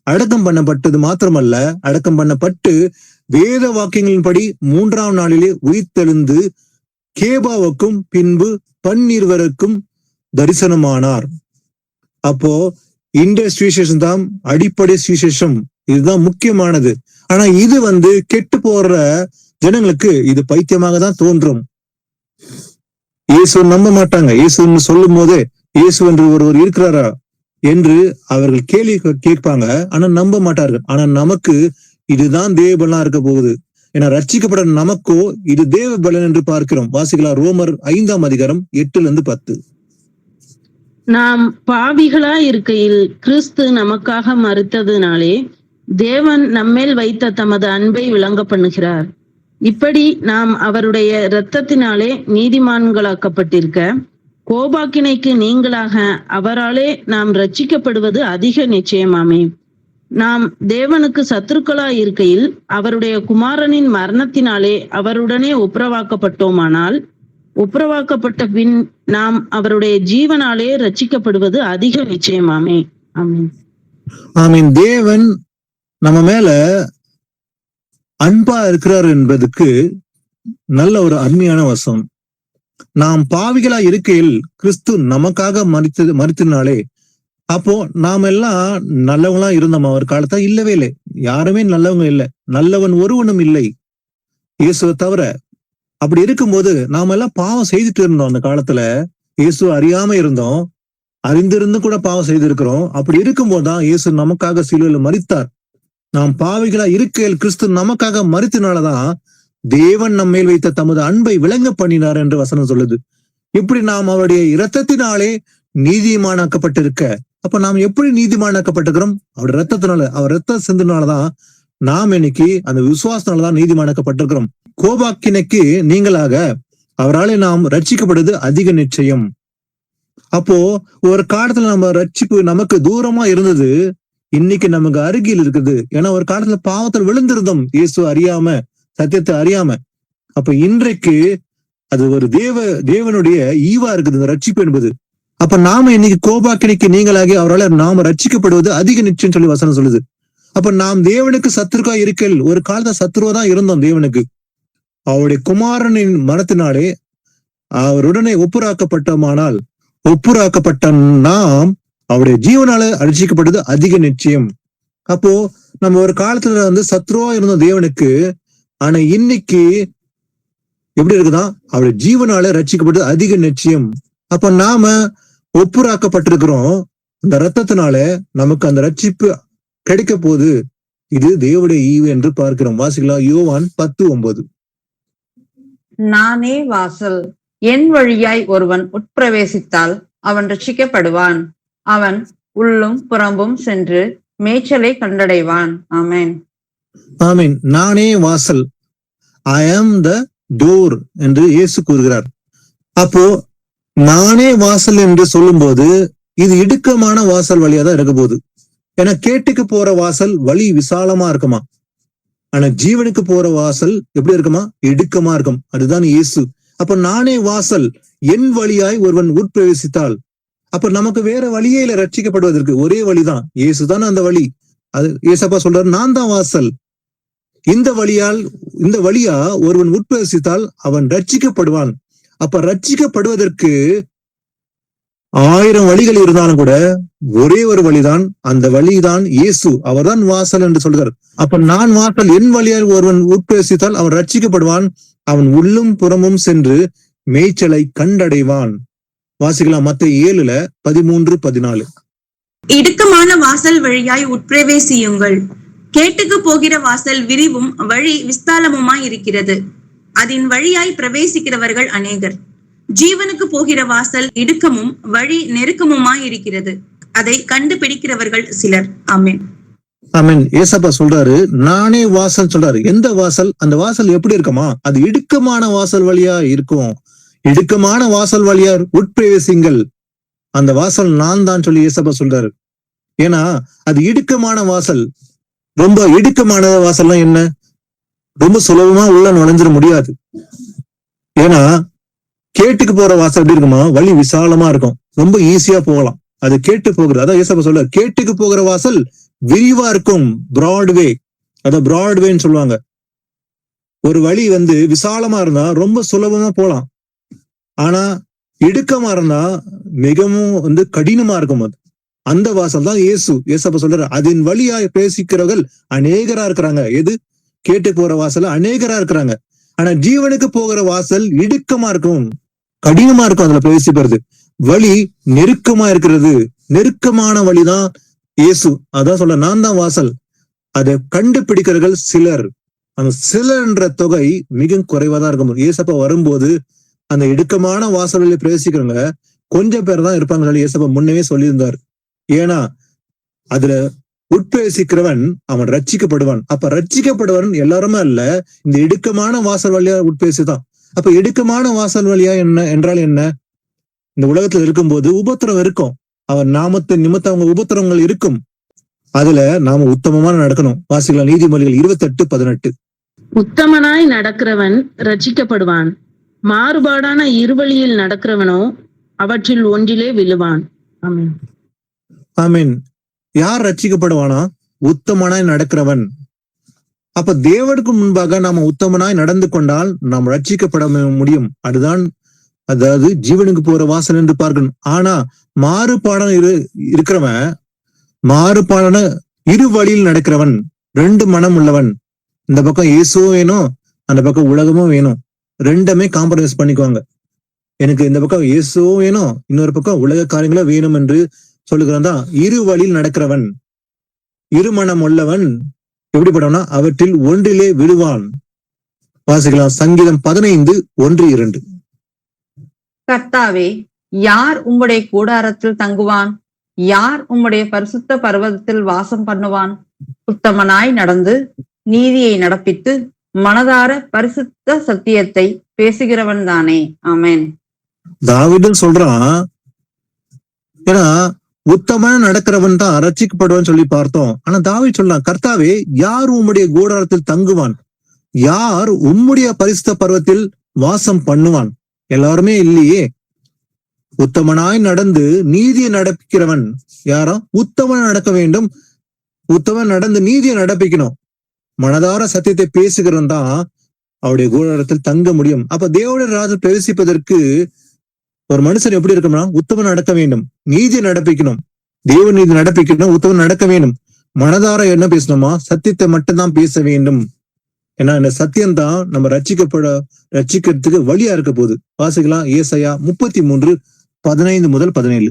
அடக்கம் பண்ணப்பட்டது மாத்திரமல்ல, அடக்கம் பண்ணப்பட்டு வேத வாக்கியங்களின்படி 3ஆம் நாளிலே உயிர்த்தெழுந்து கேபாவுக்கும் பின்பு 12 தரிசனமானார். அப்போ இந்த சுவிசேஷம் தான் அடிப்படை சுவிசேஷம். இதுதான் முக்கியமானது. ஆனா இது கெட்டு போற ஜனங்களுக்கு இது பைத்தியமாக தான் தோன்றும். இயேசு நம்ப மாட்டாங்க. இயேசுன்னு சொல்லும் போதே இயேசு என்று ஒருவர் இருக்கிறாரா என்று அவர்கள் கேள்வி கேட்பாங்க. ஆனா நம்ப மாட்டார்கள். ஆனா நமக்கு இதுதான் தேவ பலனா இருக்க போகுது. ஏன்னா ரட்சிக்கப்பட நமக்கோ இது தேவ பலன் என்று பார்க்கிறோம். வாசிக்கலாம் ரோமர் 5ஆம் அதிகாரம் 8-10. நாம் பாவிகளா இருக்கையில் கிறிஸ்து நமக்காக மரித்ததினாலே தேவன் நம்மேல் வைத்த தமது அன்பை விளங்க பண்ணுகிறார். இப்படி நாம் அவருடைய இரத்தத்தினாலே நீதிமான்களாக்கப்பட்டிருக்க கோபாக்கினைக்கு நீங்களாக அவராலே நாம் ரட்சிக்கப்படுவது அதிக நிச்சயமாமே. நாம் தேவனுக்கு சத்துருக்களா இருக்கையில் அவருடைய குமாரனின் மரணத்தினாலே அவருடனே ஒப்புரவாக்கப்பட்டோமானால் ஒப்புரவாக்கப்பட்ட பின் நாம் அவருடைய ஜீவனாலே ரட்சிக்கப்படுவது அதிக நிச்சயமாமே. ஆமென். ஆமீன். தேவன் நம்ம மேல அன்பா இருக்கிறார் என்பதுக்கு நல்ல ஒரு அருமையான வசனம். நாம் பாவிகளா இருக்கையில் கிறிஸ்து நமக்காக மரித்ததினாலே, அப்போ நாம எல்லாம் நல்லவங்களா இருந்தோம் அவர் காலத்தா? இல்லவே இல்லை. யாருமே நல்லவங்க இல்லை. நல்லவன் ஒருவனும் இல்லை இயேசுவை தவிர. அப்படி இருக்கும்போது நாம எல்லாம் பாவம் செய்துட்டு இருந்தோம். அந்த காலத்துல இயேசு அறியாம இருந்தோம், அறிந்திருந்து கூட பாவம் செய்திருக்கிறோம். அப்படி இருக்கும்போதுதான் இயேசு நமக்காக சிலுவையில மரித்தார். நாம் பாவிகளா இருக்கையில் கிறிஸ்து நமக்காக மரித்தனாலதான் தேவன் நம்ம மேல் வைத்த தமது அன்பை விளங்க பண்ணினார் என்று வசனம் சொல்லுது. இப்படி நாம் அவருடைய இரத்தத்தினாலே நீதிமானாக்கப்பட்டிருக்க, அப்ப நாம் எப்படி நீதிமானாக்கப்பட்டிருக்கிறோம்? அவருடைய ரத்தத்தினால. அவர் ரத்தம் சிந்தினாலதான் நாம் இன்னைக்கு அந்த விசுவாசத்தினாலதான் நீதிமானாக்கப்பட்டிருக்கிறோம். கோபாக்கினைக்கு நீங்களாக அவராலே நாம் ரட்சிக்கப்படுவது அதிக நிச்சயம். அப்போ ஒரு காலத்துல நம்ம ரட்சிப்பு நமக்கு தூரமா இருந்தது, இன்னைக்கு நமக்கு அருகில் இருக்குது. ஏன்னா ஒரு காலத்துல பாவத்தில் விழுந்திருந்தோம், இயேசு அறியாம, சத்தியத்தை அறியாம. அப்ப இன்றைக்கு அது ஒரு தேவனுடைய ஈவா இருக்குது இந்த ரட்சிப்பு என்பது. அப்ப நாம இன்னைக்கு கோபாக்கினைக்கு நீங்களாகி அவரால் நாம ரட்சிக்கப்படுவது அதிக நிச்சயம் சொல்லி வசனம் சொல்லுது. அப்ப நாம் தேவனுக்கு சத்துருக்கா இருக்கையில் ஒரு காலத்துல சத்துருவா தான் இருந்தோம் தேவனுக்கு. அவருடைய குமாரனின் மரணத்தினாலே அவருடனே ஒப்புராக்கப்பட்டோமானால் ஒப்புராக்கப்பட்ட நாம் அவருடைய ஜீவனால ரட்சிக்கப்பட்டது அதிக நிச்சயம். அப்போ நம்ம ஒரு காலத்துல சத்ருவா இருந்தோம் தேவனுக்கு. ஆனா இன்னைக்கு எப்படி இருக்குதான்? அவருடைய ஜீவனால ரட்சிக்கப்பட்டது அதிக நிச்சயம். அப்ப நாம ஒப்புராக்கப்பட்டிருக்கிறோம். அந்த ரத்தத்தினால நமக்கு அந்த ரட்சிப்பு கிடைக்க போகுது. இது தேவனுடைய ஈவு என்று பார்க்கிறோம். வாசிக்கலாம் யோவான் 10:9. நானே வாசல். என் வழியாய் ஒருவன் உட்பிரவேசித்தால் அவன் ரட்சிக்கப்படுவான். அவன் உள்ளும் புறம்பும் சென்று மேய்ச்சலை கண்டடைவான். ஆமென். ஆமீன். நானே வாசல், ஐ ஆம் த டோர் என்று இயேசு கூறுகிறார். அப்போ நானே வாசல் என்று சொல்லும் போது இது இடுக்கமான வாசல் வழியா தான் இருக்க போகுது. ஏன்னா கேட்டுக்கு போற வாசல் வழி விசாலமா இருக்குமா, ஆனா ஜீவனுக்கு போற வாசல் எப்படி இருக்குமா? இடுக்கமா இருக்கும். அதுதான் இயேசு. அப்ப நானே வாசல், என் வழியாய் ஒருவன் உட்பிரவேசித்தால், அப்ப நமக்கு வேற வழியே இல்ல ரட்சிக்கப்படுவதற்கு. ஒரே வழிதான், இயேசுதான் அந்த வழி. அது ஏசப்பா சொல்றாரு, நான் தான் வாசல். இந்த வழியா ஒருவன் உட்பிரவேசித்தால் அவன் ரட்சிக்கப்படுவான். அப்ப ரட்சிக்கப்படுவதற்கு 1000 வழிகள் இருந்தாலும் கூட ஒரே ஒரு வழிதான். அந்த வழிதான் இயேசு. அவர்தான் வாசல் என்று சொல்கிறார். அப்ப நான் வாசல், என் வழியால் ஒருவன் உட்பிரவேசித்தால் அவன் ரட்சிக்கப்படுவான். அவன் உள்ளும் புறமும் சென்று மேய்ச்சலை கண்டடைவான். வாசிக்கலாம் மத்தேயு 7:13-14. இடுக்கமான வாசல் வழியாய் உட்பிரவேசியுங்கள். கேட்டுக்கு போகிற வாசல் விரிவும் வழி விஸ்தாலமுமாய் இருக்கிறது. அதன் வழியாய் பிரவேசிக்கிறவர்கள் அநேகர். ஜீவனுக்கு போகிற வாசல் இடுக்கமும் வழி நெருக்கமுமாய் இருக்கிறது. அதை கண்டுபிடிக்கிறவர்கள் சிலர். ஆமென். ஆமென். ஏசப்பா சொல்றாரு, நானே வாசல் சொல்றாரு. எந்த வாசல்? அந்த வாசல் எப்படி இருக்குமா? அது இடுக்கமான வாசல் வழியா இருக்கும். இடுக்கமான வாசல் வழியா உட்பிரவேசிங்கள். அந்த வாசல் நான் தான் சொல்லி ஏசப்பா சொல்றாரு. ஏன்னா அது இடுக்கமான வாசல். ரொம்ப இடுக்கமான வாசல்லாம் என்ன? ரொம்ப சுலபமா உள்ள நுழைஞ்சிட முடியாது. ஏன்னா கேட்டுக்கு போற வாசல் எப்படி இருக்குமா? வழி விசாலமா இருக்கும், ரொம்ப ஈஸியா போகலாம். அது கேட்டு போகிறது. அதான் ஏசப்பா சொல்ற, கேட்டுக்கு போகிற வாசல் விரிவா இருக்கும், பிராட்வே. அதான் பிராட்வேன்னு சொல்லுவாங்க. ஒரு வழி விசாலமா இருந்தா ரொம்ப சுலபமா போலாம். ஆனா இடுக்கமா இருந்தா மிகவும் கடினமா இருக்கும். அது அந்த வாசல் தான் இயேசு. ஏசப்பா சொல்றாரு, அதன் வழியா பேசிக்கிறவர்கள் அநேகரா இருக்கிறாங்க. எது? கேட்டு போற வாசல் அநேகரா இருக்கிறாங்க. ஆனா ஜீவனுக்கு போகிற வாசல் இடுக்கமா இருக்கும், கடினமா இருக்கும் அதுல பிரவேசிப்பது. வழி நெருக்கமா இருக்கிறது. நெருக்கமான வழிதான் இயேசு. அதான் சொல்ல, நான் தான் வாசல். அதை கண்டுபிடிக்கிறவர்கள் சிலர். அந்த சிலர்ன்ற தொகை மிக குறைவா தான் இருக்கும். இயேசப்பா வரும்போது அந்த இடுக்கமான வாசல் வழியை பிரவேசிக்கிறவங்க கொஞ்சம் பேர் தான் இருப்பாங்க. இயேசப்பா முன்னவே சொல்லியிருந்தார். ஏன்னா அதுல உட்பிரவேசிக்கிறவன் அவன் ரட்சிக்கப்படுவான். அப்ப ரட்சிக்கப்படுவன் எல்லாருமே அல்ல, இந்த இடுக்கமான வாசல் வழியா உட்பிரவேசிதான். அப்ப இடுக்கமான வாசல் வழியா என்ன என்றால் என்ன? இந்த உலகத்துல இருக்கும்போது உபத்திரம் இருக்கும். அவன் நாமத்தின் நிமித்தம் அவங்க உபத்திரங்கள் இருக்கும். அதுல நாம உத்தமமா நடக்கணும். வாசிக்கலாம் நீதிமொழிகள் 28:18. உத்தமனாய் நடக்கிறவன் ரட்சிக்கப்படுவான், மாறுபாடான இருவழியில் நடக்கிறவனோ அவற்றில் ஒன்றிலே விழுவான். ஆமென். ஆமீன். யார் ரட்சிக்கப்படுவானா? உத்தமனாய் நடக்கிறவன். அப்ப தேவனுக்கு முன்பாக நாம உத்தமனாய் நடந்து கொண்டால் நாம் ரட்சிக்கப்பட முடியும். அதுதான், அதாவது ஜீவனுக்கு போற வாசல் என்று பார்க்கணும். ஆனா மாறுபாடான இருக்கிறவன், மாறுபாடான இரு வழியில் நடக்கிறவன், ரெண்டு மனம் உள்ளவன். இந்த பக்கம் இயேசுவும் வேணும், அந்த பக்கம் உலகமும் வேணும். ரெண்டுமே காம்ப்ரமைஸ் பண்ணிக்குவாங்க. எனக்கு இந்த பக்கம் இயேசுவும் வேணும், இன்னொரு பக்கம் உலக காரியங்களும் வேணும் என்று சொல்லுகிறான் தான் இரு வழியில் நடக்கிறவன். இருமனம் உள்ளவன் எப்படிப்பட்டவனா? அவற்றில் ஒன்றிலே விழுவான். வாசிக்கலாம் சங்கீதம் 15:1-2. கர்த்தாவே, யார் உம்முடைய கூடாரத்தில் தங்குவான்? யார் உம்முடைய பரிசுத்த பர்வதத்தில் வாசம் பண்ணுவான்? உத்தமனாய் நடந்து நீதியை நடப்பித்து மனதார பரிசுத்த சத்தியத்தை பேசுகிறவன் தானே. ஆமென். தாவீதும் சொல்றான். ஏன்னா உத்தமன நடக்கிறவன் தான் ரட்சிக்கப்படுவான்னு சொல்லி பார்த்தோம். ஆனா தாவீது சொல்லலாம், கர்த்தாவே, யார் உம்முடைய கூடாரத்தில் தங்குவான்? யார் உம்முடைய பரிசுத்த பர்வத்தில் வாசம் பண்ணுவான்? எல்லாருமே இல்லையே. உத்தமனாய் நடந்து நீதியை நடப்பிக்கிறவன் யாரா? உத்தமன் நடக்க வேண்டும். உத்தமன் நடந்து நீதியை நடப்பிக்கணும். மனதார சத்தியத்தை பேசுகிறவன் தான் அவருடைய கூடாரத்தில் தங்க முடியும். அப்ப தேவனுடைய ராஜ்யம் பிரவேசிப்பதற்கு ஒரு மனுஷன் எப்படி இருக்கணும்னா, உத்தமன் நடக்க வேண்டும், நீதியை நடப்பிக்கணும். தேவ நீதி நடப்பிக்கணும், உத்தமன் நடக்க வேண்டும். மனதார என்ன பேசணுமா? சத்தியத்தை மட்டும்தான் பேச வேண்டும். ஏன்னா இந்த சத்தியம் தான் நம்ம ரட்சிக்கிறதுக்கு வழியா இருக்க போகுது. வாசிக்கலாம் ஏசாயா 33:15-17.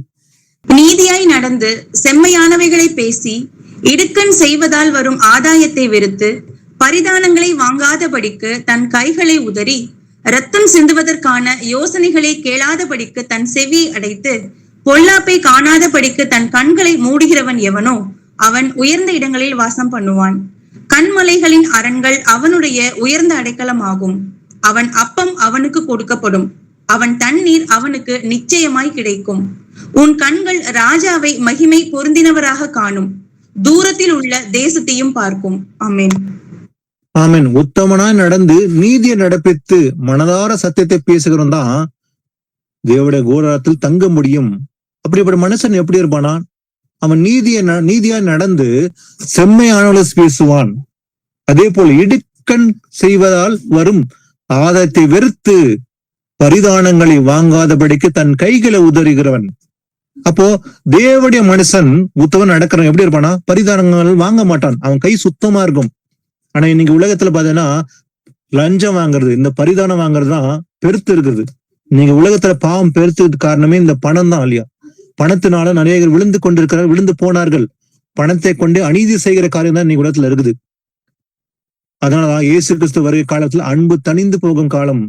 நீதியாய் நடந்து செம்மையானவைகளை பேசி இடுக்கண் செய்வதால் வரும் ஆதாயத்தை வெறுத்து பரிதானங்களை வாங்காதபடிக்கு தன் கைகளை உதறி இரத்தம் சிந்துவதற்கான யோசனைகளை கேளாதபடிக்கு தன் செவியை அடைத்து பொல்லாப்பை காணாதபடிக்கு தன் கண்களை மூடுகிறவன் எவனோ அவன் உயர்ந்த இடங்களில் வாசம் பண்ணுவான். கண்மலைகளின் அரண்கள் அவனுடைய உயர்ந்த அடைக்கலமாகும். அவன் அப்பம் அவனுக்கு கொடுக்கப்படும், அவன் தண்ணீர் அவனுக்கு நிச்சயமாய் கிடைக்கும். உன் கண்கள் ராஜாவை மகிமை பொருந்தினவராக காணும், தூரத்தில் உள்ள தேசத்தையும் பார்க்கும். ஆமென். ஆமென். உத்தமனாய் நடந்து நீதியை நடப்பித்து மனதார சத்தியத்தை பேசுகிறோம் தான் தேவனுடைய கூடாரத்தில் தங்க முடியும். அப்படிப்பட்ட மனுஷன் எப்படி இருப்பானா? அவன் நீதியாய் நடந்து செம்மையானவளை பேசுவான். அதே போல இடுக்கண் செய்வதால் வரும் ஆதாயத்தை வெறுத்து பரிதானங்களை வாங்காதபடிக்கு தன் கைகளை உதறுகிறவன். அப்போ தேவனுடைய மனுஷன் உத்தவன் நடக்கிறவன் எப்படி இருப்பானா? பரிதானங்கள் வாங்க மாட்டான். அவன் கை சுத்தமா இருக்கும். ஆனா இன்னைக்கு உலகத்துல பாத்தீங்கன்னா லஞ்சம் வாங்குறது, இந்த பரிதானம் வாங்குறதுதான் பெருத்து இருக்குது. நீங்க உலகத்துல பாவம் பெருத்துக்கு காரணமே இந்த பணம் தான் இல்லையா? பணத்தினால நிறைய பேர் விழுந்து கொண்டிருக்கிறார், விழுந்து போனார்கள். பணத்தை கொண்டு அநீதி செய்கிற காரியம் தான் இன்னைக்கு உலகத்துல இருக்குது. அதனாலதான் இயேசு கிறிஸ்து வருகிற காலத்துல அன்பு தணிந்து போகும் காலம்,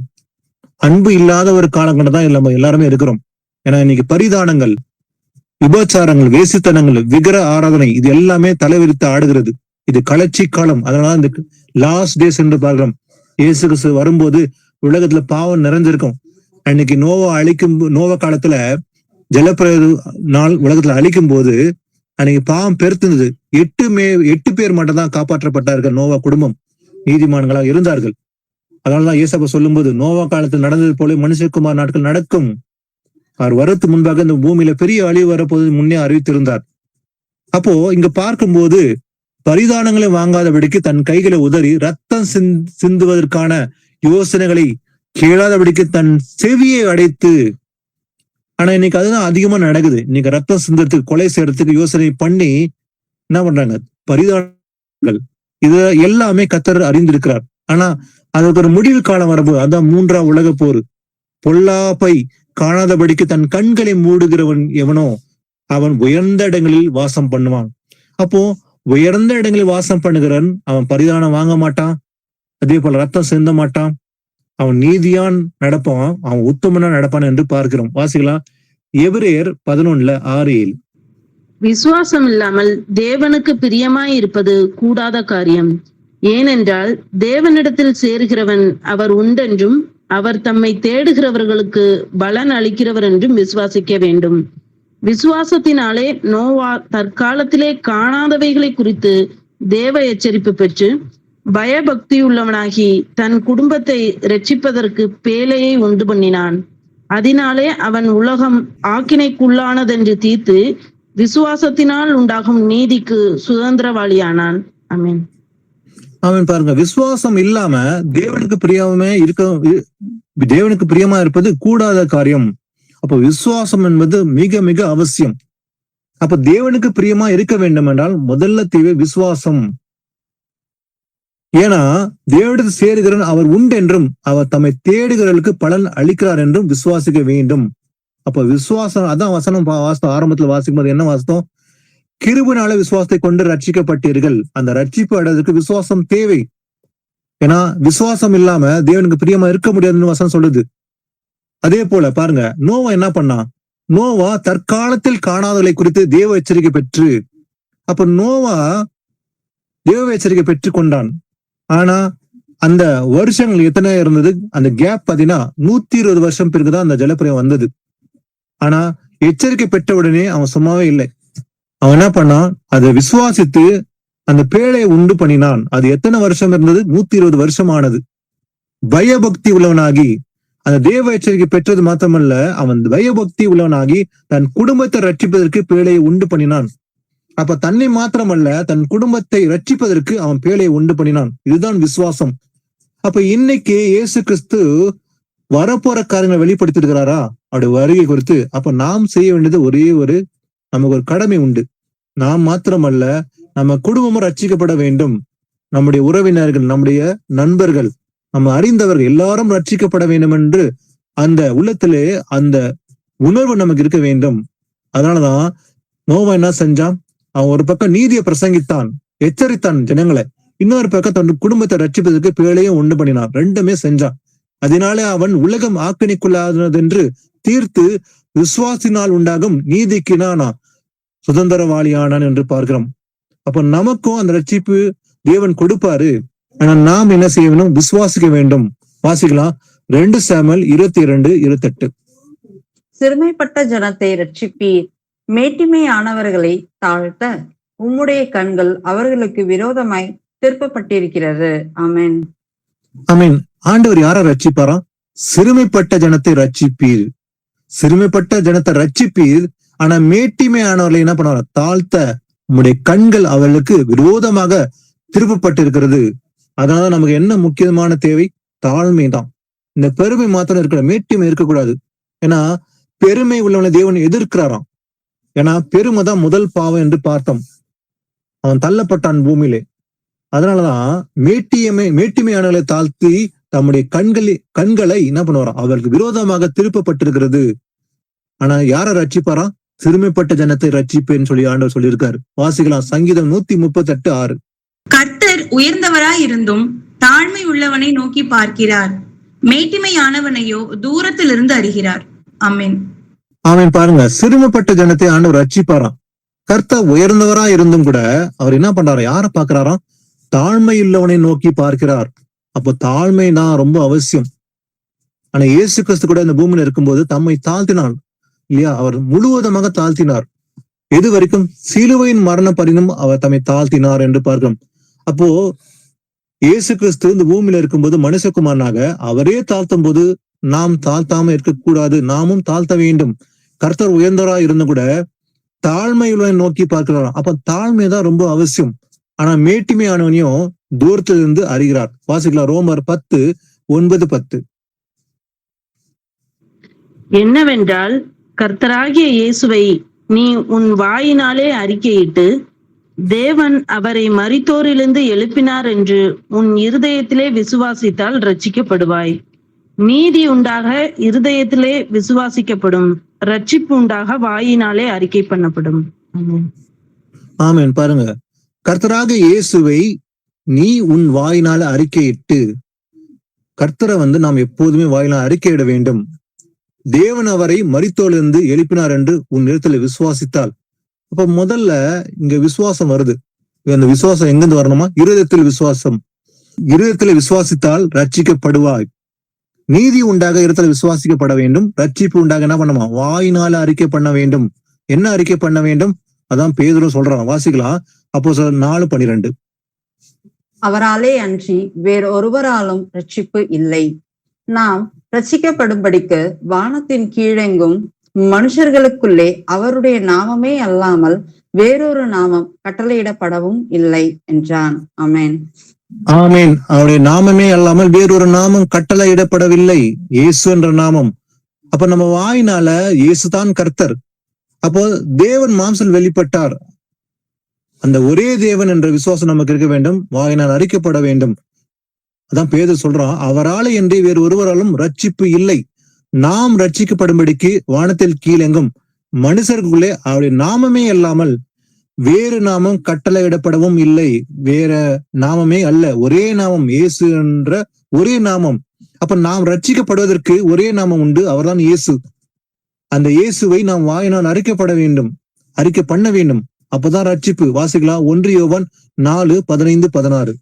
அன்பு இல்லாத ஒரு காலம் கொண்டுதான் நம்ம எல்லாருமே இருக்கிறோம். ஏன்னா இன்னைக்கு பரிதானங்கள், விபச்சாரங்கள், வேசித்தனங்கள், விக்கிர ஆராதனை, இது எல்லாமே தலைவிரித்து ஆடுகிறது. இது கலர்ச்சி காலம். அதனால இந்த லாஸ்ட் டேஸ் என்று பார்க்கிறோம். இயேசு கிறிஸ்து வரும்போது உலகத்துல பாவம் நிறைஞ்சிருக்கும். அன்னைக்கு நோவா காலத்துல ஜலப்பிரளய நாள் உலகத்துல அழிக்கும் போது அன்னைக்கு பாவம் பெருத்துனது. 8 பேர் மட்டும் தான் காப்பாற்றப்பட்டார்கள். நோவா குடும்பம் நீதிமான்களாக இருந்தார்கள். அதனாலதான் இயேசப்பா சொல்லும் போது, நோவா காலத்தில் நடந்தது போல மனுஷகுமார் நாட்கள் நடக்கும். அவர் வரத்து முன்பாக இந்த பூமியில பெரிய அழிவு வரப்போது முன்னே அறிவித்திருந்தார். அப்போ இங்க பார்க்கும்போது பரிதானங்களை வாங்காதபடிக்கு தன் கைகளை உதறி ரத்தம் சிந்துவதற்கான யோசனைகளை கேளாதபடிக்கு தன் செவியை அடைத்து. ஆனா இன்னைக்கு அதுதான் அதிகமா நடக்குது. இன்னைக்கு ரத்தம் சிந்தத்துக்கு, கொலை செய்யறதுக்கு யோசனை பண்ணி என்ன பண்றாங்க? பரிதானங்கள். இது எல்லாமே கர்த்தர் அறிந்திருக்கிறார். ஆனா அதுக்கு ஒரு முடிவு காலம் வரப்போது. அதான் 3ஆம் உலக போர். பொல்லாப்பை காணாதபடிக்கு தன் கண்களை மூடுகிறவன் எவனோ அவன் உயர்ந்த இடங்களில் வாசம் பண்ணுவான். அப்போ உயர்ந்த இடங்களில் வாசம் பண்ணுகிறவன் அவன் பரிதானம் வாங்க மாட்டான், அதே போல ரத்தம் சிந்த மாட்டான், அவன் நீதியான் நடப்பான், அவன் உத்தமனா நடப்பான் என்று பார்க்கிறோம். வாசிக்கலாம் எபிரேயர் 11:6-7. விசுவாசம் இல்லாமல் தேவனுக்கு பிரியமாய் இருப்பது கூடாத காரியம். ஏனென்றால் தேவனிடத்தில் சேருகிறவன் அவர் உண்டென்றும் அவர் தம்மை தேடுகிறவர்களுக்கு பலன் அளிக்கிறவர் என்றும் விசுவாசிக்க வேண்டும். விசுவாசத்தினாலே நோவா தற்காலத்திலே காணாதவைகளை குறித்து தேவ எச்சரிப்பு பெற்று பயபக்தியுள்ளவனாகி தன் குடும்பத்தை இரட்சிப்பதற்கு பேழையை உண்டு பண்ணினான். அதனாலே அவன் உலகம் ஆக்கினைக்குள்ளானதென்று தீர்த்து விசுவாசத்தினால் உண்டாகும் நீதிக்கு சுதந்திரவாளியானான். ஆமென். அவன் பாருங்க, விசுவாசம் இல்லாம தேவனுக்கு பிரியமா இருப்பது கூடாத காரியம். அப்ப விசுவாசம் என்பது மிக மிக அவசியம். அப்ப தேவனுக்கு பிரியமா இருக்க வேண்டும் என்றால் முதல்ல தேவை விசுவாசம். ஏன்னா தேவனிடத்தில் சேருகிறவன் அவர் உண்டென்றும் அவர் தம்மை தேடுகிறவர்களுக்கு பலன் அளிக்கிறார் என்றும் விசுவாசிக்க வேண்டும். அப்ப விசுவாசம், அதான் வசனம் வாசம் ஆரம்பத்துல வாசிக்கும் போது என்ன வாசம்? கிருபையினால விசுவாசத்தை கொண்டு ரட்சிக்கப்பட்டீர்கள். அந்த ரட்சிப்பு அடைவதற்கு விசுவாசம் தேவை. ஏன்னா விசுவாசம் இல்லாம தேவனுக்கு பிரியமா இருக்க முடியாதுன்னு வசனம் சொல்லுது. அதே போல பாருங்க, நோவா என்ன பண்ணான்? நோவா தற்காலத்தில் காணாதவர்களை குறித்து தேவ எச்சரிக்கை பெற்று, அப்ப நோவா தேவ எச்சரிக்கை பெற்று கொண்டான். ஆனா அந்த வருஷங்கள் எத்தனை இருந்தது? அந்த கேப் பாத்தீங்கன்னா 120 வருஷம் பிறகுதான் அந்த ஜலப்பிரளயம் வந்தது. ஆனா எச்சரிக்கை பெற்ற உடனே அவன் சும்மாவே இல்லை. அவன் என்ன பண்ணான்? அதை விசுவாசித்து அந்த பேழையை உண்டு பண்ணினான். அது எத்தனை வருஷம் இருந்தது? 120 வருஷம் ஆனது. பயபக்தி உள்ளவனாகி, அந்த தேவ எச்சரிக்கை பெற்றது மாத்திரமல்ல, அவன் பயபக்தி உள்ளவனாகி தன் குடும்பத்தை ரட்சிப்பதற்கு பேழையை உண்டு பண்ணினான். அப்ப தன்னை மாத்திரமல்ல, தன் குடும்பத்தை ரட்சிப்பதற்கு அவன் பேழையை உண்டு பண்ணினான். இதுதான் விசுவாசம். அப்ப இன்னைக்கு இயேசு கிறிஸ்து வரப்போற காரியங்களை வெளிப்படுத்திருக்கிறாரா அவருடைய வருகை குறித்து? அப்ப நாம் செய்ய வேண்டியது ஒரே நமக்கு ஒரு கடமை உண்டு. நாம் மாத்திரமல்ல, நம்ம குடும்பமும் ரட்சிக்கப்பட வேண்டும். நம்முடைய உறவினர்கள், நம்முடைய நண்பர்கள், நம்ம அறிந்தவர்கள் எல்லாரும் ரட்சிக்கப்பட வேண்டும் என்று அந்த உள்ளத்திலே அந்த உணர்வு நமக்கு இருக்க வேண்டும். அதனாலதான் நோவா என்ன செஞ்சான்? அவன் ஒரு பக்கம் நீதியை பிரசங்கித்தான், எச்சரித்தான் ஜனங்களை, இன்னொரு பக்கம் தன் குடும்பத்தை ரட்சிப்பதற்கு பேழையும் உண்டு பண்ணினான். ரெண்டுமே செஞ்சான். அதனாலே அவன் உலகம் ஆக்கினைக்குள்ளாததென்று தீர்த்து விசுவாசினால் உண்டாகும் நீதிக்கு நான் சுதந்திரவாளியானான் என்று பார்க்கிறோம். அப்ப நமக்கும் அந்த ரட்சிப்பு தேவன் கொடுப்பாரு. ஆனா நாம் என்ன செய்யணும்? விசுவாசிக்க வேண்டும். வாசிக்கலாம் 2 சாமுவேல் 22:28. சிறுமைப்பட்ட ஜனத்தை ரட்சிப்பீர், மேட்டிமையானவர்களை தாழ்த்த உம்முடைய கண்கள் அவர்களுக்கு விரோதமாய் திருப்பப்பட்டிருக்கிறது. ஆமென். ஆமென். ஆண்டவர் யாரை ரட்சிப்பாரா? சிறுமைப்பட்ட ஜனத்தை ரட்சிப்பீர். சிறுமைப்பட்ட ஜனத்தை ரட்சிப்பீர். ஆனா மேட்டிமையானவர்களை என்ன பண்ணுவார? தாழ்த்த உம்முடைய கண்கள் அவர்களுக்கு விரோதமாக திருப்பப்பட்டிருக்கிறது. அதனால நமக்கு என்ன முக்கியமான தேவை? தாழ்மை தான். இந்த பெருமை மாத்திரம் இருக்கிற, மேட்டிமை இருக்கக்கூடாது. ஏன்னா பெருமை உள்ளவனை தேவன் எதிர்க்கிறாராம். ஏன்னா பெருமை தான் முதல் பாவம் என்று பார்த்தோம். அவன் தள்ளப்பட்டான் பூமியிலே. அதனாலதான் மேட்டிமையானவர்களை தாழ்த்தி தம்முடைய கண்களை என்ன பண்ணுவாராம்? அவருக்கு விரோதமாக திருப்பப்பட்டிருக்கிறது. ஆனா யாரை ரட்சிப்பாரா? சிறுமைப்பட்ட ஜனத்தை ரட்சிப்பேன்னு சொல்லி ஆண்டவர் சொல்லியிருக்காரு. வாசிக்கலாம் சங்கீதம் 138:6. கர்த்தர் உயர்ந்தவராய் இருந்தும் தாழ்மை உள்ளவனை நோக்கி பார்க்கிறார், மேட்டிமையானவனையோ தூரத்திலிருந்து அறிகிறார். ஆமென். ஆமென். பாருங்க, சிறுமைப்பட்ட ஜனத்தை ஆண்டவர் ரட்சிப்பாராம். கர்த்தர் உயர்ந்தவரா இருந்தும் கூட அவர் என்ன பண்றாரா? யார பாக்குறாராம்? தாழ்மை உள்ளவனை நோக்கி பார்க்கிறார். அப்போ தாழ்மை தான் ரொம்ப அவசியம். ஆனா இயேசு கிறிஸ்து கூட இந்த பூமியில இருக்கும்போது தம்மை தாழ்த்தினார் இல்லையா? அவர் முழுவதுமாக தாழ்த்தினார். எது வரைக்கும்? சிலுவையின் மரண பரிந்தும் அவர் தம்மை தாழ்த்தினார் என்று பார்க்கிறோம். அப்போ இயேசு கிறிஸ்து இந்த பூமியில இருக்கும்போது மனுஷகுமாரனாக அவரே தாழ்த்தும் போது நாம் தாழ்த்தாம இருக்கக்கூடாது, நாமும் தாழ்த்த வேண்டும். கர்த்தர் உயர்ந்தவரா இருந்தும் கூட தாழ்மையுள்ள நோக்கி பார்க்கிறாராம். அப்ப தாழ்மை தான் ரொம்ப அவசியம். ஆனா மேட்டிமையானவனையும் தூரத்திலிருந்து அறிகிறார். வாசிக்கலாம் ரோமர் 10:9-10. என்னவென்றால் கர்த்தராகிய இயேசுவை நீ உன் வாயினாலே அறிக்கையிட்டு தேவன் அவரை மரித்தோரிலிருந்து எழுப்பினார் என்று உன் இருதயத்திலே விசுவாசித்தால் ரட்சிக்கப்படுவாய். நீதி உண்டாக இருதயத்திலே விசுவாசிக்கப்படும், ரட்சிப்பு உண்டாக வாயினாலே அறிக்கை பண்ணப்படும். ஆமென். ஆமென். பாருங்க, கர்த்தராக இயேசுவை நீ உன் வாயினால அறிக்கையிட்டு, கர்த்தரை நாம் எப்போதுமே வாயினால் அறிக்கையிட வேண்டும். தேவன் அவரை மரித்தோரிலிருந்து எழுப்பினார் என்று உன் இடத்துல விசுவாசித்தால், அப்ப முதல்ல இங்க விசுவாசம் வருது. அந்த விசுவாசம் எங்கிருந்து வரணுமா? இருதயத்தில் விசுவாசம். இருதயத்தில் விசுவாசித்தால் ரட்சிக்கப்படுவாய். நீதி உண்டாக இருதயத்தில் விசுவாசிக்கப்பட வேண்டும். ரட்சிப்பு உண்டாக என்ன பண்ணுமா? வாயினால அறிக்கை பண்ண வேண்டும். என்ன அறிக்கை பண்ண வேண்டும்? அதான் பேதுரு சொல்றான். வாசிக்கலாம். அப்போஸ்தலர் 4:12. அவராலே அன்றி வேறொருவராலும் ரட்சிப்பு இல்லை. நாம் ரட்சிக்கப்படும்படிக்கு வானத்தின் கீழெங்கும் மனுஷர்களுக்குள்ளே அவருடைய நாமமே அல்லாமல் வேறொரு நாமம் கட்டளையிடப்படவும் இல்லை என்றான். ஆமென். ஆமேன். அவருடைய நாமமே அல்லாமல் வேறொரு நாமம் கட்டளையிடப்படவில்லை. இயேசு என்ற நாமம். அப்ப நம்ம வாயினால இயேசுதான் கர்த்தர். அப்போ தேவன் மாம்சல் வெளிப்பட்டார். அந்த ஒரே தேவன் என்ற விசுவாசம் நமக்கு இருக்க வேண்டும். வாயினால் அறிக்கப்பட வேண்டும். அதான் பேதுரு சொல்றான், அவராலே என்று வேறு ஒருவராலும் ரட்சிப்பு இல்லை. நாம் ரட்சிக்கப்படும்படிக்கு வானத்தில் கீழெங்கும் மனுஷருக்குள்ளே அவருடைய நாமமே அல்லாமல் வேறு நாமம் கட்டளையிடப்படவும் இல்லை. வேற நாமமே அல்ல, ஒரே நாமம், இயேசு என்ற ஒரே நாமம். அப்ப நாம் ரட்சிக்கப்படுவதற்கு ஒரே நாமம் உண்டு, அவர்தான் இயேசு. அந்த இயேசுவை நாம் வாயினால் அறிக்கப்பட வேண்டும், அறிக்கை பண்ண வேண்டும். அப்பதான் ரட்சிப்பு. வாசிக்கலாம். 1 யோவான் 4:15-16.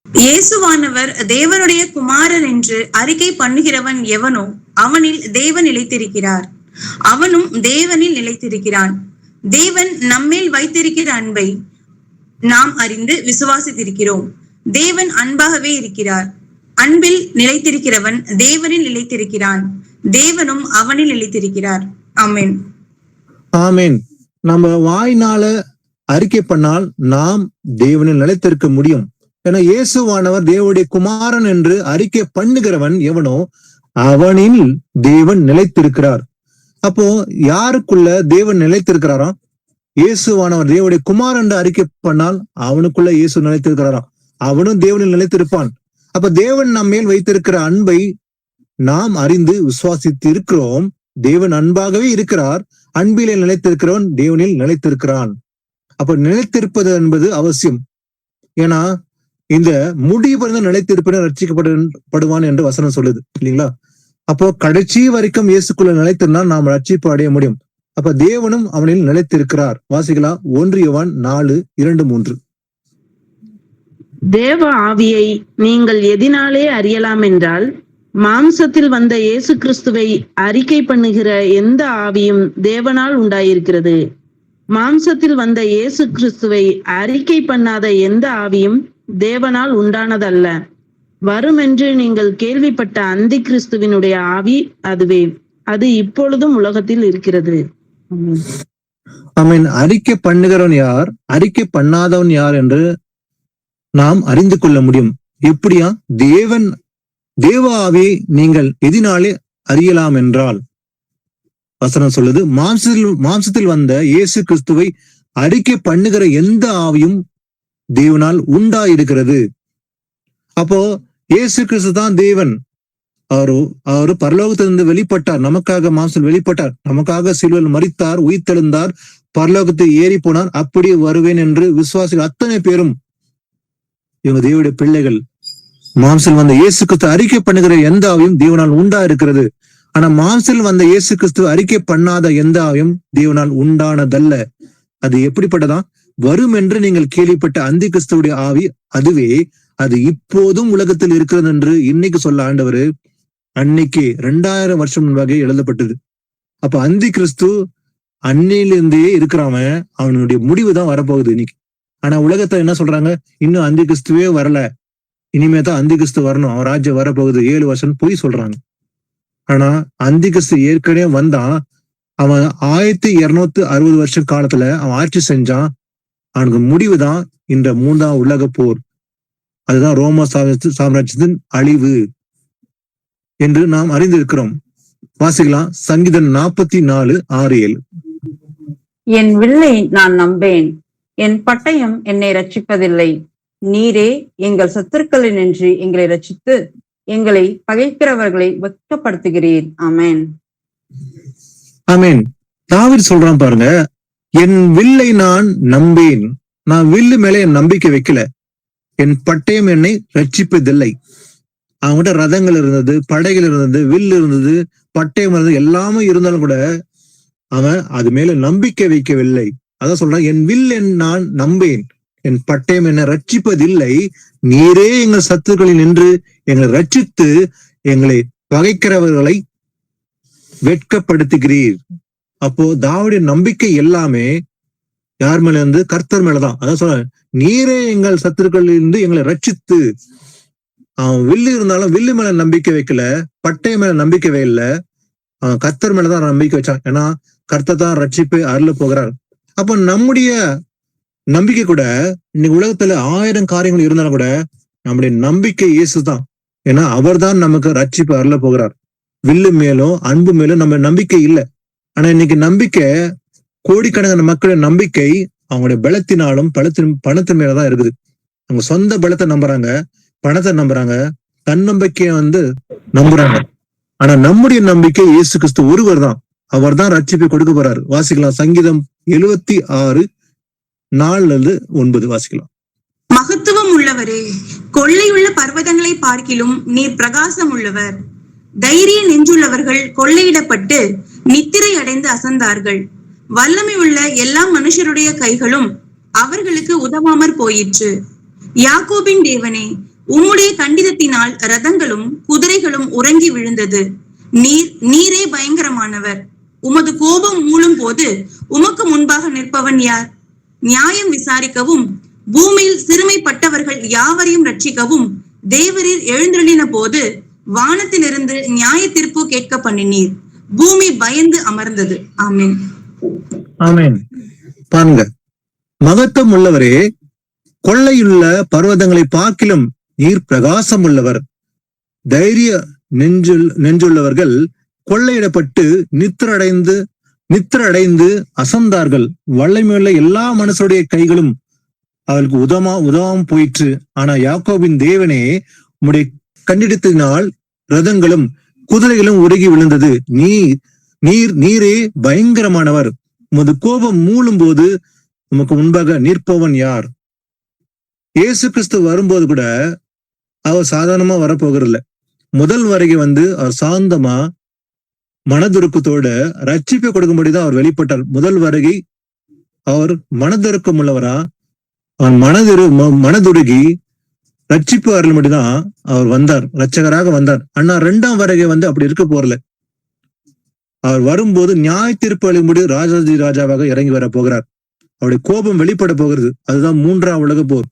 இயேசுவானவர் தேவனுடைய குமாரர் என்று அறிக்கை பண்ணுகிறவன் எவனோ அவனில் தேவன் நிலைத்திருக்கிறார், அவனும் தேவனில் நிலைத்திருக்கிறான். தேவன் நம்மேல் வைத்திருக்கிற அன்பை நாம் அறிந்து விசுவாசித்திருக்கிறோம். தேவன் அன்பாகவே இருக்கிறார். அன்பில் நிலைத்திருக்கிறவன் தேவனில் நிலைத்திருக்கிறான், தேவனும் அவனில் நிலைத்திருக்கிறார். ஆமென். ஆமேன். நம்ம வாயினால அறிக்கை பண்ணால் நாம் தேவனில் நிலைத்திருக்க முடியும். ஏன்னா இயேசுவானவர் தேவனுடைய குமாரன் என்று அறிக்கை பண்ணுகிறவன் எவனோ அவனில் தேவன் நிலைத்திருக்கிறார். அப்போ யாருக்குள்ள தேவன் நிலைத்திருக்கிறாராம்? இயேசுவானவர் தேவனுடைய குமாரன் என்று அறிக்கை பண்ணால் அவனுக்குள்ள இயேசு நிலைத்திருக்கிறாராம். அவனும் தேவனில் நிலைத்திருப்பான். அப்ப தேவன் நம் மேல் வைத்திருக்கிற அன்பை நாம் அறிந்து விசுவாசித்து இருக்கிறோம். தேவன் அன்பாகவே இருக்கிறார். அன்பிலே நிலைத்திருக்கிறவன் தேவனில் நிலைத்திருக்கிறான். அப்ப நிலைத்திருப்பது என்பது அவசியம். ஏன்னா இந்த முடிவு நிலைத்திருப்பன ரட்சிக்கப்படுவான் என்று வசனம் சொல்லுது இல்லைங்களா? அப்போ கடைசி வரைக்கும் இயேசுக்குள்ள நிலைத்திருந்தால் நாம் ரட்சிப்பு அடைய முடியும். அப்ப தேவனும் அவனில் நிலைத்திருக்கிறார். வாசிக்கலாம். 1 யோவான் 4:2-3. தேவ ஆவியை நீங்கள் எதினாலே அறியலாம் என்றால், மாம்சத்தில் வந்த இயேசு கிறிஸ்துவை அறிக்கை பண்ணுகிற எந்த ஆவியும் தேவனால் உண்டாயிருக்கிறது. மாம்சத்தில் வந்த இயேசு கிறிஸ்துவை அறிக்கை பண்ணாத எந்த ஆவியும் தேவனால் உண்டானதல்ல. வரும் என்று நீங்கள் கேள்விப்பட்ட அந்தி கிறிஸ்துவினுடைய ஆவி அதுவே. அது இப்பொழுதும் உலகத்தில் இருக்கிறது. ஆமென். அறிக்கை பண்ணுகிறவன் யார், அறிக்கை பண்ணாதவன் யார் என்று நாம் அறிந்து கொள்ள முடியும். எப்படியா? தேவ ஆவியை நீங்கள் எதினாலே அறியலாம் என்றால், வசனம் சொல்லுது, மாம்சத்தில் வந்த இயேசு கிறிஸ்துவை அறிக்கை பண்ணுகிற எந்த ஆவியும் தேவனால் உண்டாயிருக்கிறது. அப்போ இயேசு கிறிஸ்து தான் தேவன். அவரு பரலோகத்திலிருந்து வெளிப்பட்டார், நமக்காக மாம்சத்தில் வெளிப்பட்டார், நமக்காக சிலுவையில் மரித்தார், உயிர்த்தெழுந்தார், பரலோகத்தில் ஏறி போனார். அப்படியே வருவேன் என்று விசுவாசிகள் அத்தனை பேரும் இவங்க தேவனுடைய பிள்ளைகள். மாம்சத்தில் வந்த இயேசு கிறிஸ்து அறிக்கை பண்ணுகிற எந்த ஆவியும் தேவனால் உண்டா இருக்கிறது. ஆனா மாம்சத்தில் வந்த இயேசு கிறிஸ்து அறிக்கை பண்ணாத எந்த ஆவியும் தேவனால் உண்டானதல்ல. அது எப்படிப்பட்டதான்? வரும் என்று நீங்கள் கேள்விப்பட்ட அந்தி கிறிஸ்துவுடைய ஆவி அதுவே. அது இப்போதும் உலகத்தில் இருக்கிறது என்று இன்னைக்கு சொல்ல ஆண்டவர் அன்னைக்கு 2000 வருஷம் முன்பாக எழுதப்பட்டது. அப்ப அந்தி கிறிஸ்து அன்னையிலிருந்தே இருக்கிறவன், அவனுடைய முடிவு தான் வரப்போகுது இன்னைக்கு. ஆனா உலகத்துல என்ன சொல்றாங்க? இன்னும் அந்தி கிறிஸ்துவே வரல, இனிமே தான் அந்தி கிறிஸ்து வரணும், அவன் ராஜ்யம் வரப்போகுது, 7 வருஷம் போய் சொல்றாங்க. ஆனா அந்தி கிறிஸ்து ஏற்கனவே வந்தான். அவன் 1260 வருஷம் காலத்துல அவன் ஆட்சி செஞ்சான். அவனுக்கு முடிவுதான் இந்த 3ஆம் உலக போர். அதுதான் ரோம சாம்ராஜ்யத்தின் அழிவு என்று நாம் அறிந்திருக்கிறோம். வாசிக்கலாம். சங்கீதம் 44:6-7. என் வில்லை நான் நம்பேன், என் பட்டயம் என்னை ரட்சிப்பதில்லை. நீரே எங்கள் சத்துருக்களினின்று எங்களை ரட்சித்து எங்களை பகைக்கிறவர்களை வெட்கப்படுத்துகிறீர். ஆமென். ஆமென். தாவீது சொல்றான் பாருங்க, என் வில்லை நான் நம்பேன். நான் வில்லு மேல என் நம்பிக்கை வைக்கல. என் பட்டயம் என்னை ரட்சிப்பதில்லை. அவங்ககிட்ட ரதங்கள் இருந்தது, படைகள் இருந்தது, வில் இருந்தது, பட்டயம் இருந்தது, எல்லாமே இருந்தாலும் கூட அவன் அது மேல நம்பிக்கை வைக்கவில்லை. அதான் சொல்றான், என் வில் நான் நம்பேன், என் பட்டயம் என்னை ரட்சிப்பதில்லை. நீரே எங்கள் சத்துருக்களில் நின்று எங்களை ரட்சித்து எங்களை பகைக்கிறவர்களை வெட்கப்படுத்துகிறீர். அப்போ தாவீதின் நம்பிக்கை எல்லாமே யார் மேல இருந்து? கர்த்தர் மேலதான். அதான் சொல்ற, நீரே எங்கள் சத்துருக்களில் இருந்து எங்களை ரட்சித்து. அவன் வில்லு இருந்தாலும் வில்லு மேல நம்பிக்கை வைக்கல, பட்டை மேல நம்பிக்கை வைக்கல, அவன் கர்த்தர் மேலதான் நம்பிக்கை வச்சான். ஏன்னா கர்த்தர் தான் ரட்சிப்பை அருள போகிறார். அப்ப நம்முடைய நம்பிக்கை கூட இன்னைக்கு உலகத்துல 1000 காரியங்கள் இருந்தாலும் கூட நம்முடைய நம்பிக்கை இயேசு தான். ஏன்னா அவர் தான் நமக்கு ரட்சிப்பை அருள போகிறார். வில்லு மேலும் அன்பு மேலும் நம்ம நம்பிக்கை இல்லை. ஆனா இன்னைக்கு நம்பிக்கை, கோடிக்கணக்கான மக்களுடைய நம்பிக்கை அவங்களுடைய பலத்தினாலும் பணத்தின் மேலதான் இருக்குது. அவங்க சொந்த பலத்தை நம்புறாங்க, பணத்தை நம்புறாங்க, தன்னம்பிக்கையை நம்புறாங்க. ஆனா நம்முடைய நம்பிக்கை இயேசு கிறிஸ்து ஒருவர் தான். அவர் தான் ரட்சிப்பை கொடுக்க போறாரு. வாசிக்கலாம், சங்கீதம் 76:4-9 வாசிக்கலாம். மகத்துவம் உள்ளவரே, கொள்ளையுள்ள பர்வதங்களை பார்க்கிலும் நீர் பிரகாசம் உள்ளவர். தைரிய நெஞ்சுள்ளவர்கள் கொள்ளையிடப்பட்டு நித்திரை அடைந்து அசந்தார்கள். வல்லமை உள்ள எல்லா மனுஷருடைய கைகளும் அவர்களுக்கு உதவாமற் போயிற்று. யாக்கோபின் தேவனே, உம்முடைய கண்டிதத்தினால் ரதங்களும் குதிரைகளும் உறங்கி விழுந்தது. நீரே பயங்கரமானவர். உமது கோபம் மூளும் போது உமக்கு முன்பாக நிற்பவன் யார்? நியாயம் விசாரிக்கவும் பூமியில் சிறுமைப்பட்டவர்கள் யாவரையும் ரட்சிக்கவும் தேவரீர் எழுந்தருளின போது வானத்திலிருந்து நியாய தீர்ப்பு கேட்க பண்ணினீர். பூமி பயந்து அமர்ந்தது. ஆமென். ஆமென். பாருங்க, மகத்துவம் உள்ளவரே, கொள்ளையுள்ள பர்வதங்களை பார்க்கிலும் நீர் பிரகாசம் உள்ளவர். தைரிய நெஞ்சுள்ளவர்கள் கொள்ளையிடப்பட்டு நித்திரடைந்து அசந்தார்கள். வல்லமையுள்ள எல்லா மனுஷருடைய கைகளும் அவருக்கு உதவாம போயிற்று. ஆனா யாக்கோபின் தேவனே, உம்முடைய கண்டிடத்தினால் ரதங்களும் குதிரைகளும் உருகி விழுந்தது. நீரே பயங்கரமானவர். உமது கோபம் மூளும் போது உமக்கு முன்பாக நிற்பவன் யார்? இயேசு கிறிஸ்து வரும்போது கூட அவர் சாதாரணமா வரப்போகிறதில்ல. முதல் வருகை அவர் சாந்தமா மனதுருக்கத்தோட ரட்சிப்பை கொடுக்கும்படிதான் அவர் வெளிப்பட்டார். முதல் வருகை அவர் மனதுருக்கம் உள்ளவரா, அவன் மனதுருகி ரட்சிப்பு அருளும்படிதான் அவர் வந்தார், ரட்சகராக வந்தார். ஆனா 2ஆம் வருகை அப்படி இருக்க போறல. அவர் வரும்போது நியாய தீர்ப்பு அளிக்கும்படி ராஜாதி ராஜாவாக இறங்கி வர போகிறார். அவருடைய கோபம் வெளிப்பட போகிறது. அதுதான் 3ஆம் உலக போர்.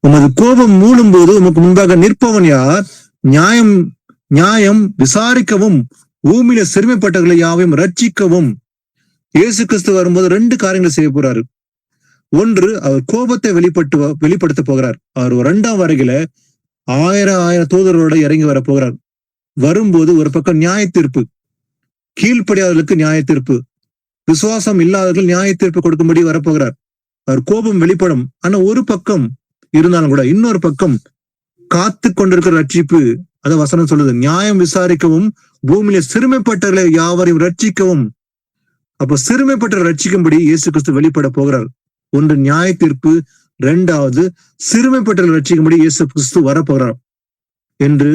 உமது கோபம் மூளும் போது உமக்கு முன்பாக நிற்பவன் யார்? நியாயம் விசாரிக்கவும் பூமியில சிறுமைப்பட்டவர்களை யாவையும் ரட்சிக்கவும். இயேசு கிறிஸ்து வரும்போது 2 காரியங்களை செய்ய போறாரு. ஒன்று, அவர் கோபத்தை வெளிப்படுத்த போகிறார். அவர் 2ஆம் வருகையில 1000 தூதரோட இறங்கி வர போகிறார். வரும்போது ஒரு பக்கம் நியாய தீர்ப்பு, கீழ்ப்படியாதவர்களுக்கு நியாய தீர்ப்பு, விசுவாசம் இல்லாதவர்கள் நியாய தீர்ப்பு கொடுக்கும்படி வரப்போகிறார். அவர் கோபம் வெளிப்படும். ஆனா ஒரு பக்கம் இருந்தாலும் கூட இன்னொரு பக்கம் காத்து கொண்டிருக்கிற ரட்சிப்பு. அத வசனம் சொல்லுது, நியாயம் விசாரிக்கவும் பூமியில சிறுமைப்பட்டவர்களை யாவரையும் ரட்சிக்கவும். அப்ப சிறுமைப்பட்ட ரட்சிக்கும்படி இயேசு கிறிஸ்து வெளிப்பட போகிறார். ஒன்று நியாய தீர்ப்பு, 2வது சிறுமைப்பட்டவர்கள் ரட்சிக்கும்படி இயேசு கிறிஸ்து வரப்போகிறார் என்று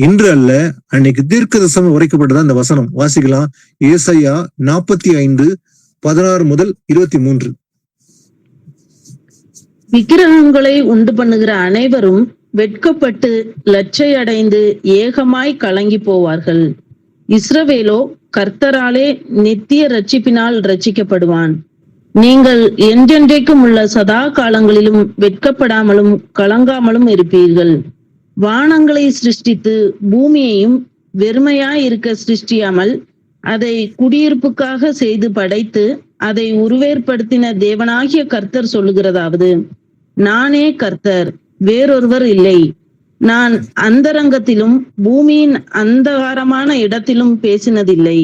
இன்று அல்ல, அன்னைக்கு தீர்க்கதரிசனம் உரைக்கப்பட்டதான் இந்த வசனம். வாசிக்கலாம், ஏசாயா 45:16-23. விக்கிரகங்களை உண்டு பண்ணுகிற அனைவரும் வெட்கப்பட்டு லட்சையடைந்து ஏகமாய் கலங்கி போவார்கள். இஸ்ரவேலோ கர்த்தராலே நித்திய ரட்சிப்பினால் ரட்சிக்கப்படுவான். நீங்கள் என்றென்றைக்கும் உள்ள சதா காலங்களிலும் வெட்கப்படாமலும் கலங்காமலும் இருப்பீர்கள். வானங்களை சிருஷ்டித்து பூமியையும் வெறுமையாய் இருக்க சிருஷ்டியாமல் அதை குடியிருப்புக்காக செய்து படைத்து அதை உருவேற்படுத்தின தேவனாகிய கர்த்தர் சொல்லுகிறதாவது, நானே கர்த்தர், வேறொருவர் இல்லை. நான் அந்தரங்கத்திலும் பூமியின் அந்தகாரமான இடத்திலும் பேசினதில்லை.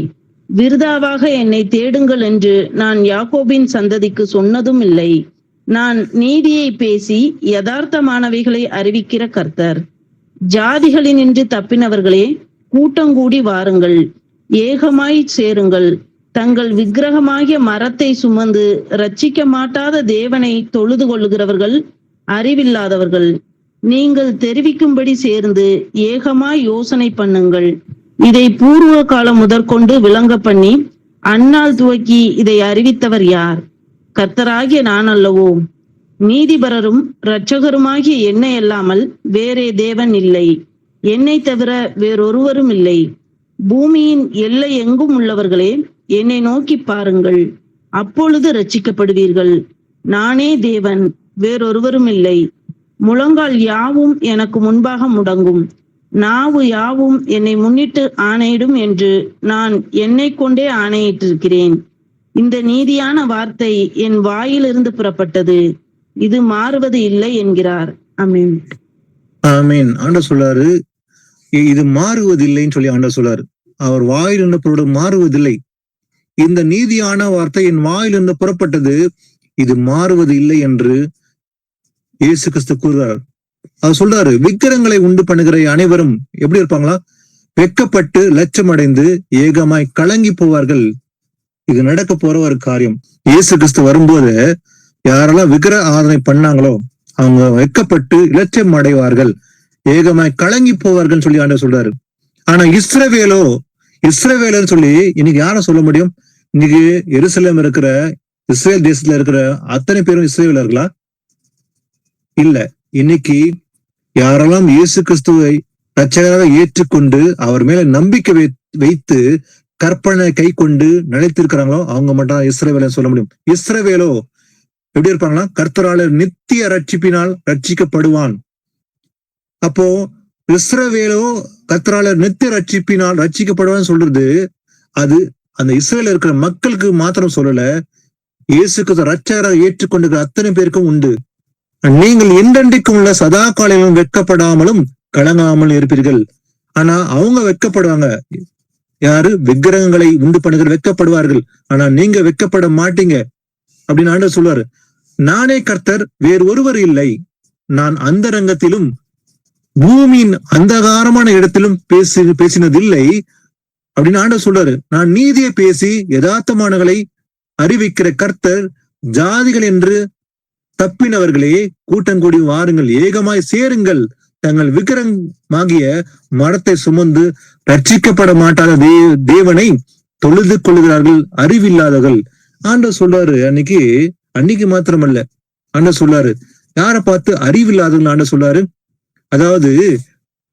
விருதாவாக என்னை தேடுங்கள் என்று நான் யாக்கோபின் சந்ததிக்கு சொன்னதும் இல்லை. நான் நீதியை பேசி யதார்த்தமானவைகளை அறிவிக்கிற கர்த்தர். ஜாதிகளினின்று தப்பினவர்களே, கூட்டங்கூடி வாருங்கள், ஏகமாய் சேருங்கள். தங்கள் விக்கிரகமாகிய மரத்தை சுமந்து இரட்சிக்க மாட்டாத தேவனை தொழுது கொள்ளுகிறவர்கள் அறிவில்லாதவர்கள். நீங்கள் தெரிவிக்கும்படி சேர்ந்து ஏகமாய் யோசனை பண்ணுங்கள். இதை பூர்வ காலம் முதற்கொண்டு விளங்க பண்ணி அந்நாள் துவக்கி இதை அறிவித்தவர் யார்? கர்த்தராகிய நான் அல்லவோ? நீதிபரரும் இரட்சகருமாகிய என்னை அல்லாமல் வேறே தேவன் இல்லை, என்னை தவிர வேறொருவரும் இல்லை. பூமியின் எல்லை எங்கும் உள்ளவர்களே, என்னை நோக்கி பாருங்கள், அப்பொழுது இரட்சிக்கப்படுவீர்கள். நானே தேவன், வேறொருவரும் இல்லை. முழங்கால் யாவும் எனக்கு முன்பாக முடங்கும், நாவு யாவும் என்னை முன்னிட்டு ஆணையிடும் என்று நான் என்னை கொண்டே ஆணையிட்டிருக்கிறேன். இந்த நீதியான வார்த்தை என் வாயிலிருந்து புறப்பட்டது, இது மாறுவது இல்லை என்கிறார். ஆமென். ஆமீன். ஆண்டவர் சொல்றாரு, இது மாறுவதில்லைன்னு சொல்லி ஆண்டவர் சொல்றாரு. அவர் வாயிலிருந்து புறப்பட மாறுவதில்லை. இந்த நீதியான வார்த்தை என் வாயிலிருந்து புறப்பட்டது, இது மாறுவது இல்லை என்று இயேசு கிறிஸ்து கூறுகிறார். அவர் சொல்றாரு, விக்கிரங்களை உண்டு பண்ணுகிற அனைவரும் எப்படி இருப்பாங்களா? வெட்கப்பட்டு லட்சமடைந்து ஏகமாய் கலங்கி போவார்கள். இது நடக்க போற ஒரு காரியம். இயேசு கிறிஸ்து வரும்போது யாரெல்லாம் விக்கிர ஆராதனை பண்ணாங்களோ அவங்க வெட்கப்பட்டு இலட்சியம் அடைவார்கள், ஏகமாய் கலங்கி போவார்கள் சொல்லி ஆண்டவர் சொல்றாரு. ஆனா இஸ்ரவேலன்னு சொல்லி இன்னைக்கு யார சொல்ல முடியும்? இன்னைக்கு எருசலேம் இருக்கிற இஸ்ரேல் தேசத்துல இருக்கிற அத்தனை பேரும் இஸ்ரவேலர்களா? இல்ல. இன்னைக்கு யாரெல்லாம் இயேசு கிறிஸ்துவை இரட்சகராக ஏற்றுக்கொண்டு அவர் மேல நம்பிக்கை வைத்து கற்பனை கை கொண்டு நிலைத்திருக்கிறாங்களோ அவங்க மட்டும் இஸ்ரவேலன்னு சொல்ல முடியும். இஸ்ரவேலோ எப்படி இருப்பாங்களா? கர்த்தரால நித்திய ரட்சிப்பினால் ரட்சிக்கப்படுவான். அப்போ இஸ்ரவேலோ கர்த்தரால நித்திய ரட்சிப்பினால் ரட்சிக்கப்படுவான்னு சொல்றது அது அந்த இஸ்ரவேல இருக்கிற மக்களுக்கு மாத்திரம் சொல்லல, இயேசு கிறிஸ்து ரட்சகராக ஏற்றுக்கொண்டிருக்கிற அத்தனை பேருக்கும் உண்டு. நீங்கள் என்றென்றைக்கும் உள்ள சதா காலையிலும் வெட்கப்படாமலும் கலங்காமலும் இருப்பீர்கள். ஆனா அவங்க வெட்கப்படுவாங்க. யாரு? விக்கிரகங்களை உண்டு பண்ணுகிற வெட்கப்படுவார்கள். ஆனா நீங்க வெட்கப்பட மாட்டீங்க அப்படின்னு ஆண்டவர் சொல்லுவாரு. நானே கர்த்தர், வேறு ஒருவர் இல்லை. நான் அந்தரங்கத்திலும் பூமியின் அந்தகாரமான இடத்திலும் பேசினதில்லை அப்படின்னு ஆண்டவர் சொல்றாரு. நான் நீதியை பேசி யதார்த்தமானகளை அறிவிக்கிற கர்த்தர். ஜாதிகள் என்று தப்பினவர்களே, கூட்டங்கூடி வாருங்கள், ஏகமாய் சேருங்கள். தங்கள் விக்கிரகமாகிய மரத்தை சுமந்து ரட்சிக்கப்பட மாட்டாத தேவனை தொழுது கொள்ளுகிறார்கள், அறிவில்லாதவர்கள். ஆண்டவர் சொல்றாரு. அன்னைக்கு மாத்திரமல்ல, ஆண்டவர் சொல்றாரு. யாரை பார்த்து? அறிவில்லாதவர்கள் ஆண்டவர் சொல்றாரு. அதாவது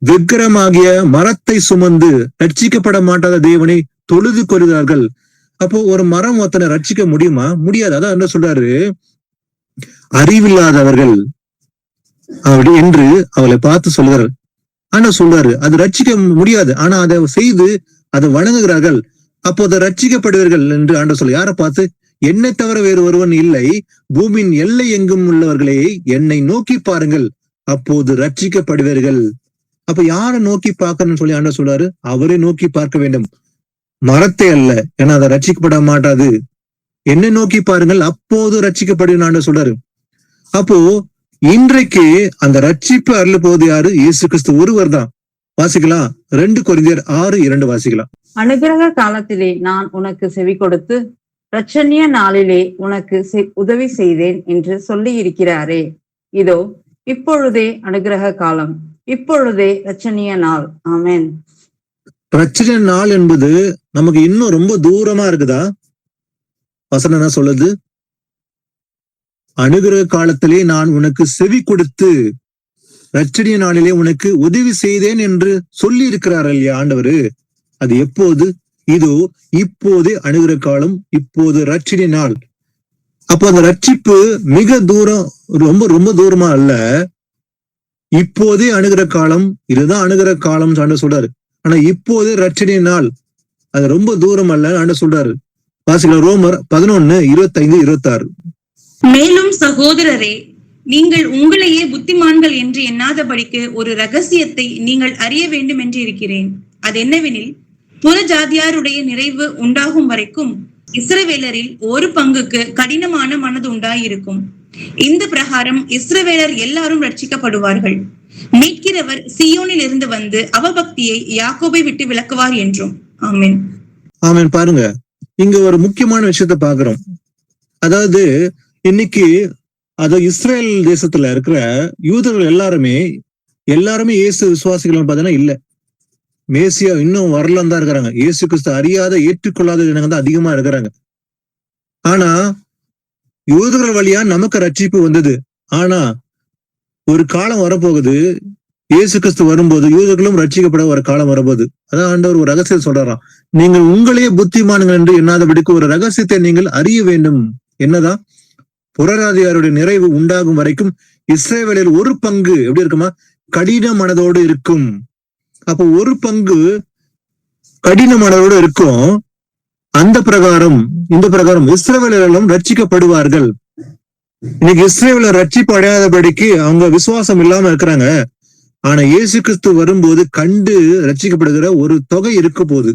விக்கிரகமாகிய மரத்தை சுமந்து ரட்சிக்கப்பட மாட்டாத தேவனை தொழுது கொள்கிறார்கள். அப்போ ஒரு மரம் ஒருத்தனை ரட்சிக்க முடியுமா? முடியாது. அதான் ஆண்டவர் சொல்றாரு, அறிவில்லாதவர்கள் அப்படி என்று அவளை பார்த்து சொல்கிறார். ஆனா சொல்றாரு அது ரட்சிக்க முடியாது. ஆனா அதை செய்து அதை வணங்குகிறார்கள், அப்போது ரட்சிக்கப்படுவீர்கள் என்று ஆண்டவர் சொல்ல. யாரை பார்த்து? என்னை தவிர வேறு ஒருவன் இல்லை, பூமியின் எல்லை எங்கும் உள்ளவர்களே என்னை நோக்கி பாருங்கள், அப்போது ரட்சிக்கப்படுவீர்கள். அப்ப யாரை நோக்கி பார்க்கணும்னு சொல்லி ஆண்டவர் சொல்றாரு? அவரை நோக்கி பார்க்க வேண்டும், மரத்தை அல்ல. ஏன்னா அதை ரட்சிக்கப்பட மாட்டாது. என்னை நோக்கி பாருங்கள், அப்போது ரட்சிக்கப்படுவீர்கள் ஆண்டவர் சொல்றாரு. அப்போ இன்றைக்கு அந்த ரட்சிப்பு அருள போது யாரு? இயேசு கிறிஸ்து ஒருவர் தான். வாசிக்கலாம். 2 கொரிந்தியர் 6:2 வாசிக்கலாம். அனுகிரக காலத்திலே நான் உனக்கு செவி கொடுத்து இரட்சணிய நாளிலே உனக்கு உதவி செய்தேன் என்று சொல்லி இருக்கிறாரே. இதோ இப்பொழுதே அனுகிரக காலம், இப்பொழுதே இரட்சணிய நாள். ஆமென். இரட்சணிய நாள் என்பது நமக்கு இன்னும் ரொம்ப தூரமா இருக்குதா? வசனம் என்ன சொல்லுது? அனுகிரக காலத்திலே நான் உனக்கு செவி கொடுத்து இரட்சணிய நாளிலே உனக்கு உதவி செய்தேன் என்று சொல்லி இருக்கிறார் இல்லையா ஆண்டவரு? அது எப்போது? இதோ இப்போதே அனுகிரக காலம், இப்போது இரட்சணிய நாள். அப்போ அந்த ரட்சிப்பு மிக தூரம், ரொம்ப ரொம்ப தூரமா அல்ல. இப்போதே அனுகிரக காலம், இதுதான் அனுகிரக காலம் ஆண்டவர் சொல்றாரு. ஆனா இப்போதே இரட்சணிய நாள், அது ரொம்ப தூரம் அல்ல ஆண்டவர் சொல்றாரு. வாசிக்கலாம். ரோமர் 11:25-26. மேலும் சகோதரரே, நீங்கள் உங்களையே புத்திமான்கள் என்று எண்ணாதபடிக்கு ஒரு ரகசியத்தை நீங்கள் அறிய வேண்டும் என்று இருக்கிறேன். அது என்னவெனில், புற ஜாதியாருடைய நிறைவு உண்டாகும் வரைக்கும் இஸ்ரவேலரில் ஒரு பங்குக்கு கடினமான மனது உண்டாயிருக்கும். இந்த பிரகாரம் இஸ்ரவேலர் எல்லாரும் ரட்சிக்கப்படுவார்கள். மீட்கிறவர் சீயோனில் இருந்து வந்து அவபக்தியை யாக்கோபை விட்டு விலக்குவார் என்றும். ஆமென். ஆமென். பாருங்க, இங்க ஒரு முக்கியமான விஷயத்த பாக்குறோம். அதாவது இன்னைக்கு இஸ்ரேல் தேசத்துல இருக்கிற யூதர்கள் எல்லாருமே இயேசு விசுவாசிகள் பாத்தீங்கன்னா இல்ல, மேசியா இன்னும் வரலாம் தான் இருக்கிறாங்க. இயேசு கிறிஸ்து அறியாத ஏற்றுக்கொள்ளாத ஜனங்க தான் அதிகமா இருக்கிறாங்க. ஆனா யூதர்கள் வழியா நமக்கு ரட்சிப்பு வந்தது. ஆனா ஒரு காலம் வரப்போகுது, இயேசு கிறிஸ்து வரும்போது யூதர்களும் ரட்சிக்கப்பட ஒரு காலம் வரப்போகுது. அதான் ஆண்டவர் ஒரு ரகசியம் சொல்றாராம், நீங்கள் உங்களையே புத்திமான்கள் என்று எண்ணாதபடிக்கு ஒரு ரகசியத்தை நீங்கள் அறிய வேண்டும். என்னதான்? புறராதியாருடைய நிறைவு உண்டாகும் வரைக்கும் இஸ்ரவேலில் ஒரு பங்கு எப்படி இருக்குமா, கடின மனதோடு இருக்கும். அப்போ ஒரு பங்கு கடின மனதோடு இருக்கும். இந்த பிரகாரம் இஸ்ரவேலர்களும் ரட்சிக்கப்படுவார்கள். இன்னைக்கு இஸ்ரவேலர் ரட்சிப்பு அடையாதபடிக்கு அவங்க விசுவாசம் இல்லாம இருக்கிறாங்க. ஆனா இயேசு கிறிஸ்து வரும்போது கண்டு ரட்சிக்கப்படுகிற ஒரு தொகை இருக்க போகுது,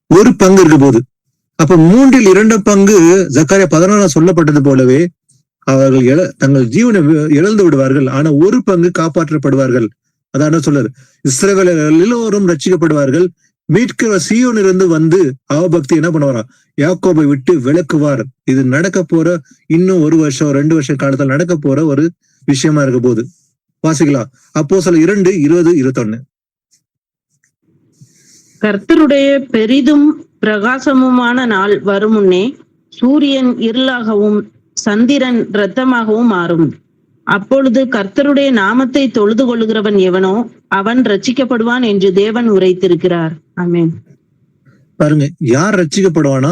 ஒரு பங்கு இருக்க போகுது. அப்ப 3/2 பங்கு ஜக்கரியா 14 சொல்லப்பட்டது போலவே அவர்கள் தங்கள் ஜீவனை இழந்து விடுவார்கள். ஆனா ஒரு பங்கு காப்பாற்றப்படுவார்கள். அதான் சொல்றாரு, இஸ்ரவேலர்கள் எல்லோரும் ரட்சிக்கப்படுவார்கள். மீட்கிற சீயோனிலிருந்து வந்து அவபக்தி என்ன பண்ணுவாரா, யாக்கோபை விட்டு விலக்குவார். இது நடக்க போற இன்னும் 1 வருஷம் 2 வருஷம் காலத்துல நடக்க போற ஒரு விஷயமா இருக்க போகுது. வாசிக்கலாம். அப்போஸ்தலர் 2:20-21. கர்த்தருடைய பெரிதும் பிரகாசமுமான நாள் வரும் முன்னே சூரியன் இருளாகவும் சந்திரன் இரத்தமாகவும் மாறும். அப்பொழுது கர்த்தருடைய நாமத்தை தொழுது கொள்ளுகிறவன் எவனோ அவன் ரட்சிக்கப்படுவான் என்று தேவன் உரைத்திருக்கிறார். ஆமென். பாருங்க, யார் ரட்சிக்கப்படுவானா?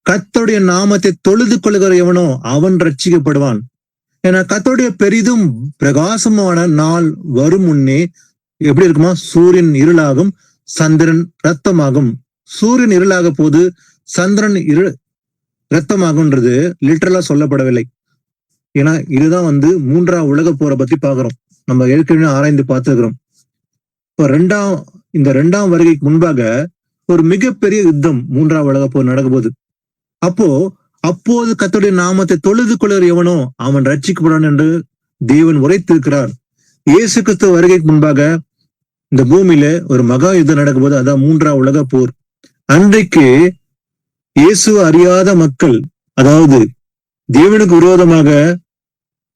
கர்த்தருடைய நாமத்தை தொழுது கொள்ளுகிற எவனோ அவன் ரட்சிக்கப்படுவான். ஏன்னா கர்த்தருடைய பெரிதும் பிரகாசமான நாள் வரும் முன்னே எப்படி இருக்குமா, சூரியன் இருளாகும் சந்திரன் இரத்தமாகும். சூரியன் இருளாக போது சந்திரன் இரத்தமாகும்ன்றது லிட்டரலா சொல்லப்படவில்லை. ஏன்னா இதுதான் 3ஆம் உலக போரை பத்தி பாக்குறோம். நம்ம ஏற்கனவே ஆராய்ந்து பார்த்துக்கிறோம். இப்போ இந்த 2ஆம் வருகைக்கு முன்பாக ஒரு மிகப்பெரிய யுத்தம் 3ஆம் உலக போர் நடக்க போகுது. அப்போது கர்த்தருடைய நாமத்தை தொழுது கொள்ளுகிற எவனோ அவன் ரட்சிக்கப்படுவான் என்று தேவன் உரைத்திருக்கிறார். இயேசு கிறிஸ்து வருகைக்கு முன்பாக இந்த பூமியில ஒரு மகா யுத்தம் நடக்கும் போது, அதான் 3ஆம் உலக போர். அன்றைக்கு இயேசு அறியாத மக்கள், அதாவது தேவனுக்கு விரோதமாக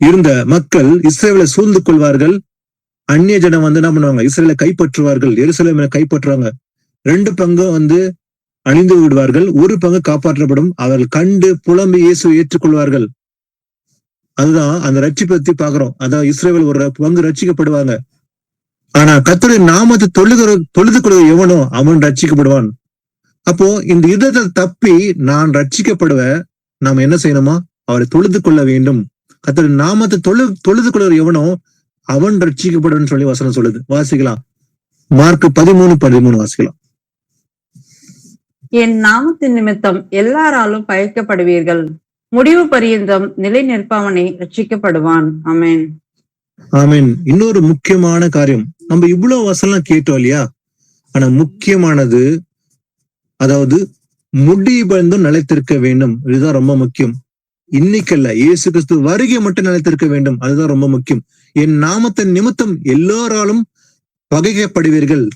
இருந்த மக்கள் இஸ்ரவேலை சூழ்ந்து கொள்வார்கள். அந்நிய ஜனம் என்ன பண்ணுவாங்க, இஸ்ரவேலை கைப்பற்றுவார்கள், எருசலேமை கைப்பற்றுவாங்க. 2 பங்கு அழிந்து விடுவார்கள், ஒரு பங்கு காப்பாற்றப்படும். அவர்கள் கண்டு புலம்பி இயேசுவை ஏற்றுக்கொள்வார்கள். அதுதான் அந்த ரட்சிப்பை பத்தி பாக்குறோம். அதான் இஸ்ரவேல் ஒரு பங்கு ரட்சிக்கப்படுவாங்க. ஆனா கர்த்தருடைய நாமத்தை தொழுது கொள்ளுகிற எவனோ அவன் ரட்சிக்கப்படுவான். அப்போ இந்த யுத்தத்தை தப்பி நான் ரட்சிக்கப்படுவேன், நாம என்ன செய்யணுமா, அவரை தொழுது கொள்ள வேண்டும். கர்த்தருடைய நாமத்தை தொழுது கொள்ளுகிற எவனோ அவன் ரட்சிக்கப்படுவன்னு சொல்லி வசனம் சொல்லுது. வாசிக்கலாம். மார்க் 13:13 வாசிக்கலாம். என் நாமத்தின் நிமித்தம் எல்லாராலும் பயக்கப்படுவீர்கள், முடிவு பரியந்தம் நிலை நிற்பவனே ரட்சிக்கப்படுவான். ஆமென். ஆமென். இன்னொரு முக்கியமான காரியம், நம்ம இவ்வளவு வசனம் கேட்டோம் இல்லையா, ஆனா முக்கியமானது, அதாவது முடிபந்தும் நிலைத்திருக்க வேண்டும். இதுதான் ரொம்ப முக்கியம். இன்னைக்கல்ல, இயேசு கிறிஸ்து வருகை மட்டும் நிலைத்திருக்க வேண்டும். அதுதான் ரொம்ப முக்கியம். என் நாமத்தின் நிமித்தம் எல்லோராலும் பகைக்கப்படுவீர்கள்.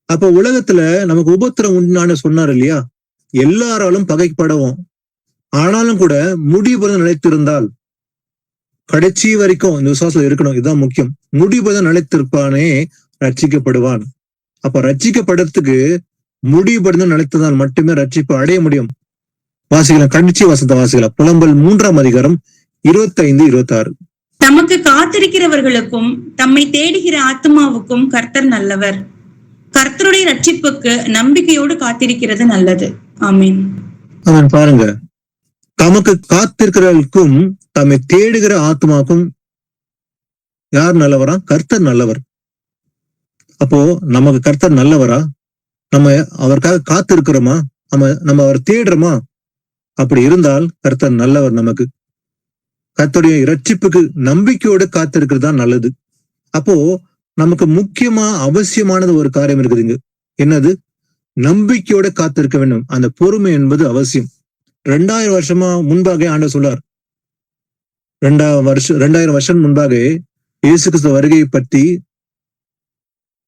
அப்ப உலகத்துல நமக்கு உபத்திரம் உண்டான சொன்னார் இல்லையா, எல்லாராலும் பகைப்படவும். ஆனாலும் கூட முடிபந்தும் நிலைத்திருந்தால் கடைசி வரைக்கும் இந்த விசுவாசம் இருக்கணும். இதுதான் முக்கியம். முடிபந்தும் நிலைத்திருப்பானே ரட்சிக்கப்படுவான். அப்ப ரட்சிக்கப்படுறதுக்கு முடிபந்தும் நிலைத்ததால் மட்டுமே ரட்சிப்பு அடைய முடியும். வாசிக்கலாம். கடைசி வசனத்தை வாசிக்கலாம். புலம்பல் 3ஆம் அதிகாரம் 25-26. தமக்கு காத்திருக்கிறவர்களுக்கும் தம்மை தேடுகிற ஆத்மாவுக்கும் கர்த்தர் நல்லவர். கர்த்தருடைய ரட்சிப்புக்கு நம்பிக்கையோடு காத்திருக்கிறது நல்லது. ஆமென். அவன் பாருங்க, தமக்கு காத்திருக்கிறவர்களுக்கும் தம்மை தேடுகிற ஆத்மாவுக்கும் யார் நல்லவரா? கர்த்தர் நல்லவர். அப்போ நமக்கு கர்த்தர் நல்லவரா? நம்ம அவருக்காக காத்திருக்கிறோமா? நம்ம அவர் தேடுறோமா? அப்படி இருந்தால் கர்த்தர் நல்லவர். நமக்கு கர்த்தருடைய இரட்சிப்புக்கு நம்பிக்கையோடு காத்திருக்கிறது தான் நல்லது. அப்போ நமக்கு முக்கியமா அவசியமானது ஒரு காரியம் இருக்குதுங்க. என்னது? நம்பிக்கையோட காத்திருக்க வேண்டும். அந்த பொறுமை என்பது அவசியம். 2000 வருஷமா முன்பாக ஆண்டவர் சொல்லார். 2000 வருஷம் முன்பாக இயேசு கிறிஸ்து வருகையை பற்றி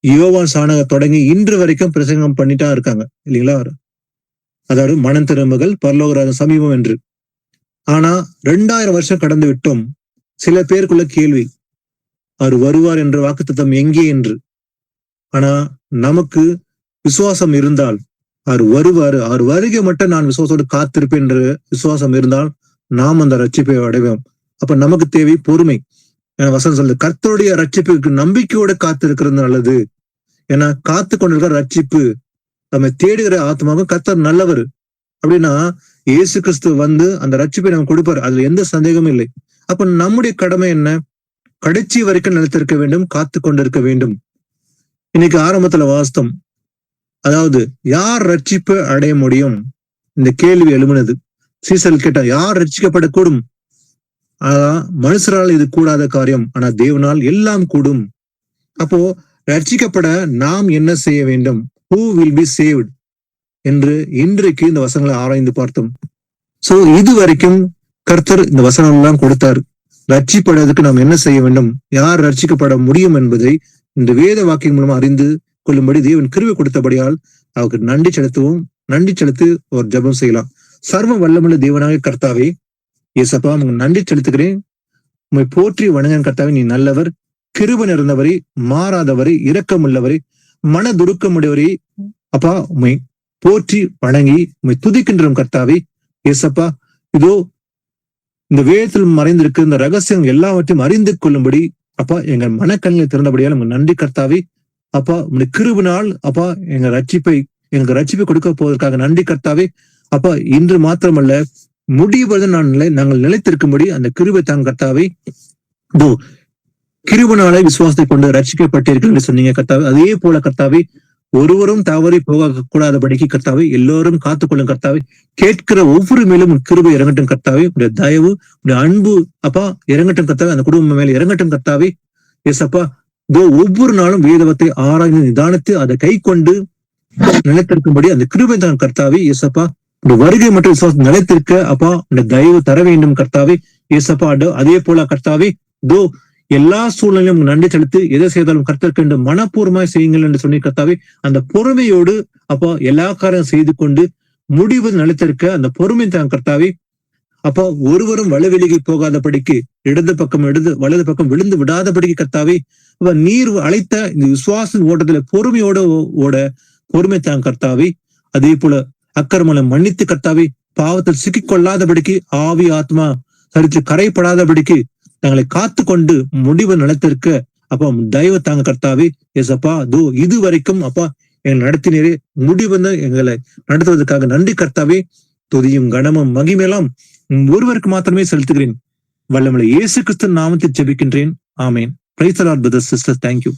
யோவான் சாணக தொடங்கி இன்று வரைக்கும் பிரசங்கம் பண்ணிட்டா இருக்காங்க இல்லைங்களா? அதாவது மனம் திரும்புகள் பரலோகராஜன் சமீபம் என்று. ஆனா 2000 வருஷம் கடந்து விட்டோம். சில பேருக்குள்ள கேள்வி, அவர் வருவார் என்ற வாக்குத்தத்தம் எங்கே என்று. ஆனா நமக்கு விசுவாசம் இருந்தால் அவர் வருவாரு, அவர் வருகை மட்டும் நான் விசுவாசத்தோடு காத்திருப்பேன் என்ற விசுவாசம் இருந்தால் நாம் அந்த ரட்சிப்பை அடைவோம். அப்ப நமக்கு தேவை பொறுமை. வசனம் சொல்லுது, கர்த்தருடைய ரட்சிப்புக்கு நம்பிக்கையோட காத்திருக்கிறது நல்லது. ஏன்னா காத்து கொண்டிருக்கிற ரட்சிப்பு நம்ம தேடுகிற ஆத்மாவும் கர்த்தர் நல்லவர். அப்படின்னா இயேசு கிறிஸ்து வந்து அந்த ரட்சிப்பை நம்ம கொடுப்பாரு, அதுல எந்த சந்தேகமும் இல்லை. அப்ப நம்முடைய கடமை என்ன? கடைசி வரைக்கும் நிலைத்திருக்க வேண்டும், காத்து கொண்டிருக்க வேண்டும். இன்னைக்கு ஆரம்பத்துல வாஸ்தம், அதாவது யார் ரட்சிப்பு அடைய முடியும்? இந்த கேள்வி எழுப்பினது. சீசல் கேட்டா யார் ரட்சிக்கப்படக்கூடும்? மனுஷரால் இது கூடாத காரியம், ஆனா தேவனால் எல்லாம் கூடும். அப்போ ரட்சிக்கப்பட நாம் என்ன செய்ய வேண்டும்? Who will be saved என்று இன்றைக்கு இந்த வசனங்களை ஆராய்ந்து பார்த்தோம். சோ இது வரைக்கும் கர்த்தர் இந்த வசனம் எல்லாம் கொடுத்தார். ரட்சிப்படுவதற்கு நாம் என்ன செய்ய வேண்டும், யார் ரட்சிக்கப்பட முடியும் என்பதை இந்த வேத வாக்கியம் மூலமா அறிந்து கொள்ளும்படி தேவன் கிருபை கொடுத்தபடியால் அவருக்கு நன்றி செலுத்துவோம். நன்றி செலுத்தி ஒரு ஜெபம் செய்யலாம். சர்வ வல்லமுள்ள தேவனாக கர்த்தாவே, ஏசப்பா உங்களுக்கு நன்றி செலுத்துகிறேன். உம்மை போற்றி வணங்கன் கர்த்தாவே, நீ நல்லவர், கிருபை நிறைந்தவரை, மாறாதவரை, இரக்கமுள்ளவரை, மன துருக்கமுடையவரை. அப்பா உம்மை போற்றி வணங்கி உம்மை துதிக்கின்றோம் கர்த்தாவே. ஏசப்பா, இதோ இந்த வேதத்தில் மறைந்திருக்கு இந்த ரகசியம் எல்லாவற்றையும் அறிந்து கொள்ளும்படி அப்பா எங்கள் மனக்கண்களை திறந்தபடியால் உங்க நன்றி கர்த்தாவே. அப்பா உங்களுடைய கிருபினால் அப்பா எங்களுக்கு ரட்சிப்பை கொடுக்க போவதற்காக நன்றி கர்த்தாவே. அப்பா இன்று மாத்திரமல்ல, முடிவது நாங்கள் நிலைத்திருக்கும்படி அந்த கிருபை தாங்க கர்த்தாவே. கிருபைனாலே விசுவாசத்தை கொண்டு ரட்சிக்கப்பட்டிருக்கீர்கள் என்று சொன்னீங்க கர்த்தாவே. அதே போல கர்த்தாவே, ஒருவரும் தவறி போக கூடாதபடிக்கு கர்த்தாவே எல்லோரும் காத்துக்கொள்ளும் கர்த்தாவே. கேட்கிற ஒவ்வொரு மேலும் கிருபை இறங்கட்டும் கர்த்தாவே. உடைய தயவு, உடைய அன்பு அப்பா இறங்கட்டும் கர்த்தாவே. அந்த குடும்பம் மேல இறங்கட்டும் கர்த்தாவே. எஸ் அப்பா, ஒவ்வொரு நாளும் வேதவத்தை ஆராய்ந்து நிதானித்து அதை கை கொண்டு நிலைத்திருக்கும்படி அந்த கிருபை தான் கர்த்தாவே. எஸ் அப்பா, இந்த வருகை மற்றும் விசுவாசம் நிலைத்திருக்க அப்பா இந்த தயவு தர வேண்டும் கர்த்தாவே. ஏசப்பா, அதே போல கர்த்தாவே, எல்லா சூழ்நிலையும் நன்றி செலுத்தி எதை செய்தாலும் கர்த்தருக்கு என்று மனப்பூர்வமாய் செய்யுங்கள் என்று சொன்னி கர்த்தாவே. அந்த பொறுமையோடு அப்பா எல்லா காரியம் செய்து கொண்டு முடிவு நிலைத்திருக்க அந்த பொறுமை தான் கர்த்தாவே. அப்பா ஒருவரும் வலுவிலகி போகாதபடிக்கு, வலது பக்கம் விழுந்து விடாதபடிக்கு கர்த்தாவே. அப்ப நீர் அழைத்த இந்த விசுவாச ஓட்டத்துல பொறுமையோட ஓட பொறுமை தான் கர்த்தாவே. அதே போல அக்கிரமங்களை மன்னித்து கர்த்தாவே, பாவத்தில் சிக்கிக்கொள்ளாதபடிக்கு, ஆவி ஆத்மா சரித்து கரைப்படாதபடிக்கு தங்களை காத்து கொண்டு முடிவு நிலைத்திருக்க அப்பா தயவு தாங்க கர்த்தாவே. எஸ் அப்பா, இது வரைக்கும் அப்பா எங்களை நடத்தினரே, முடிவு எங்களை நடத்துவதற்காக நன்றி கர்த்தாவே. துதியும் கனமும் மகிமையெல்லாம் ஒருவருக்கு மாத்திரமே செலுத்துகிறேன். வல்லமுள்ள இயேசு கிறிஸ்து நாமத்தில் ஜெபிக்கின்றேன். ஆமேன். Praise the lord brothers sisters. Thank you.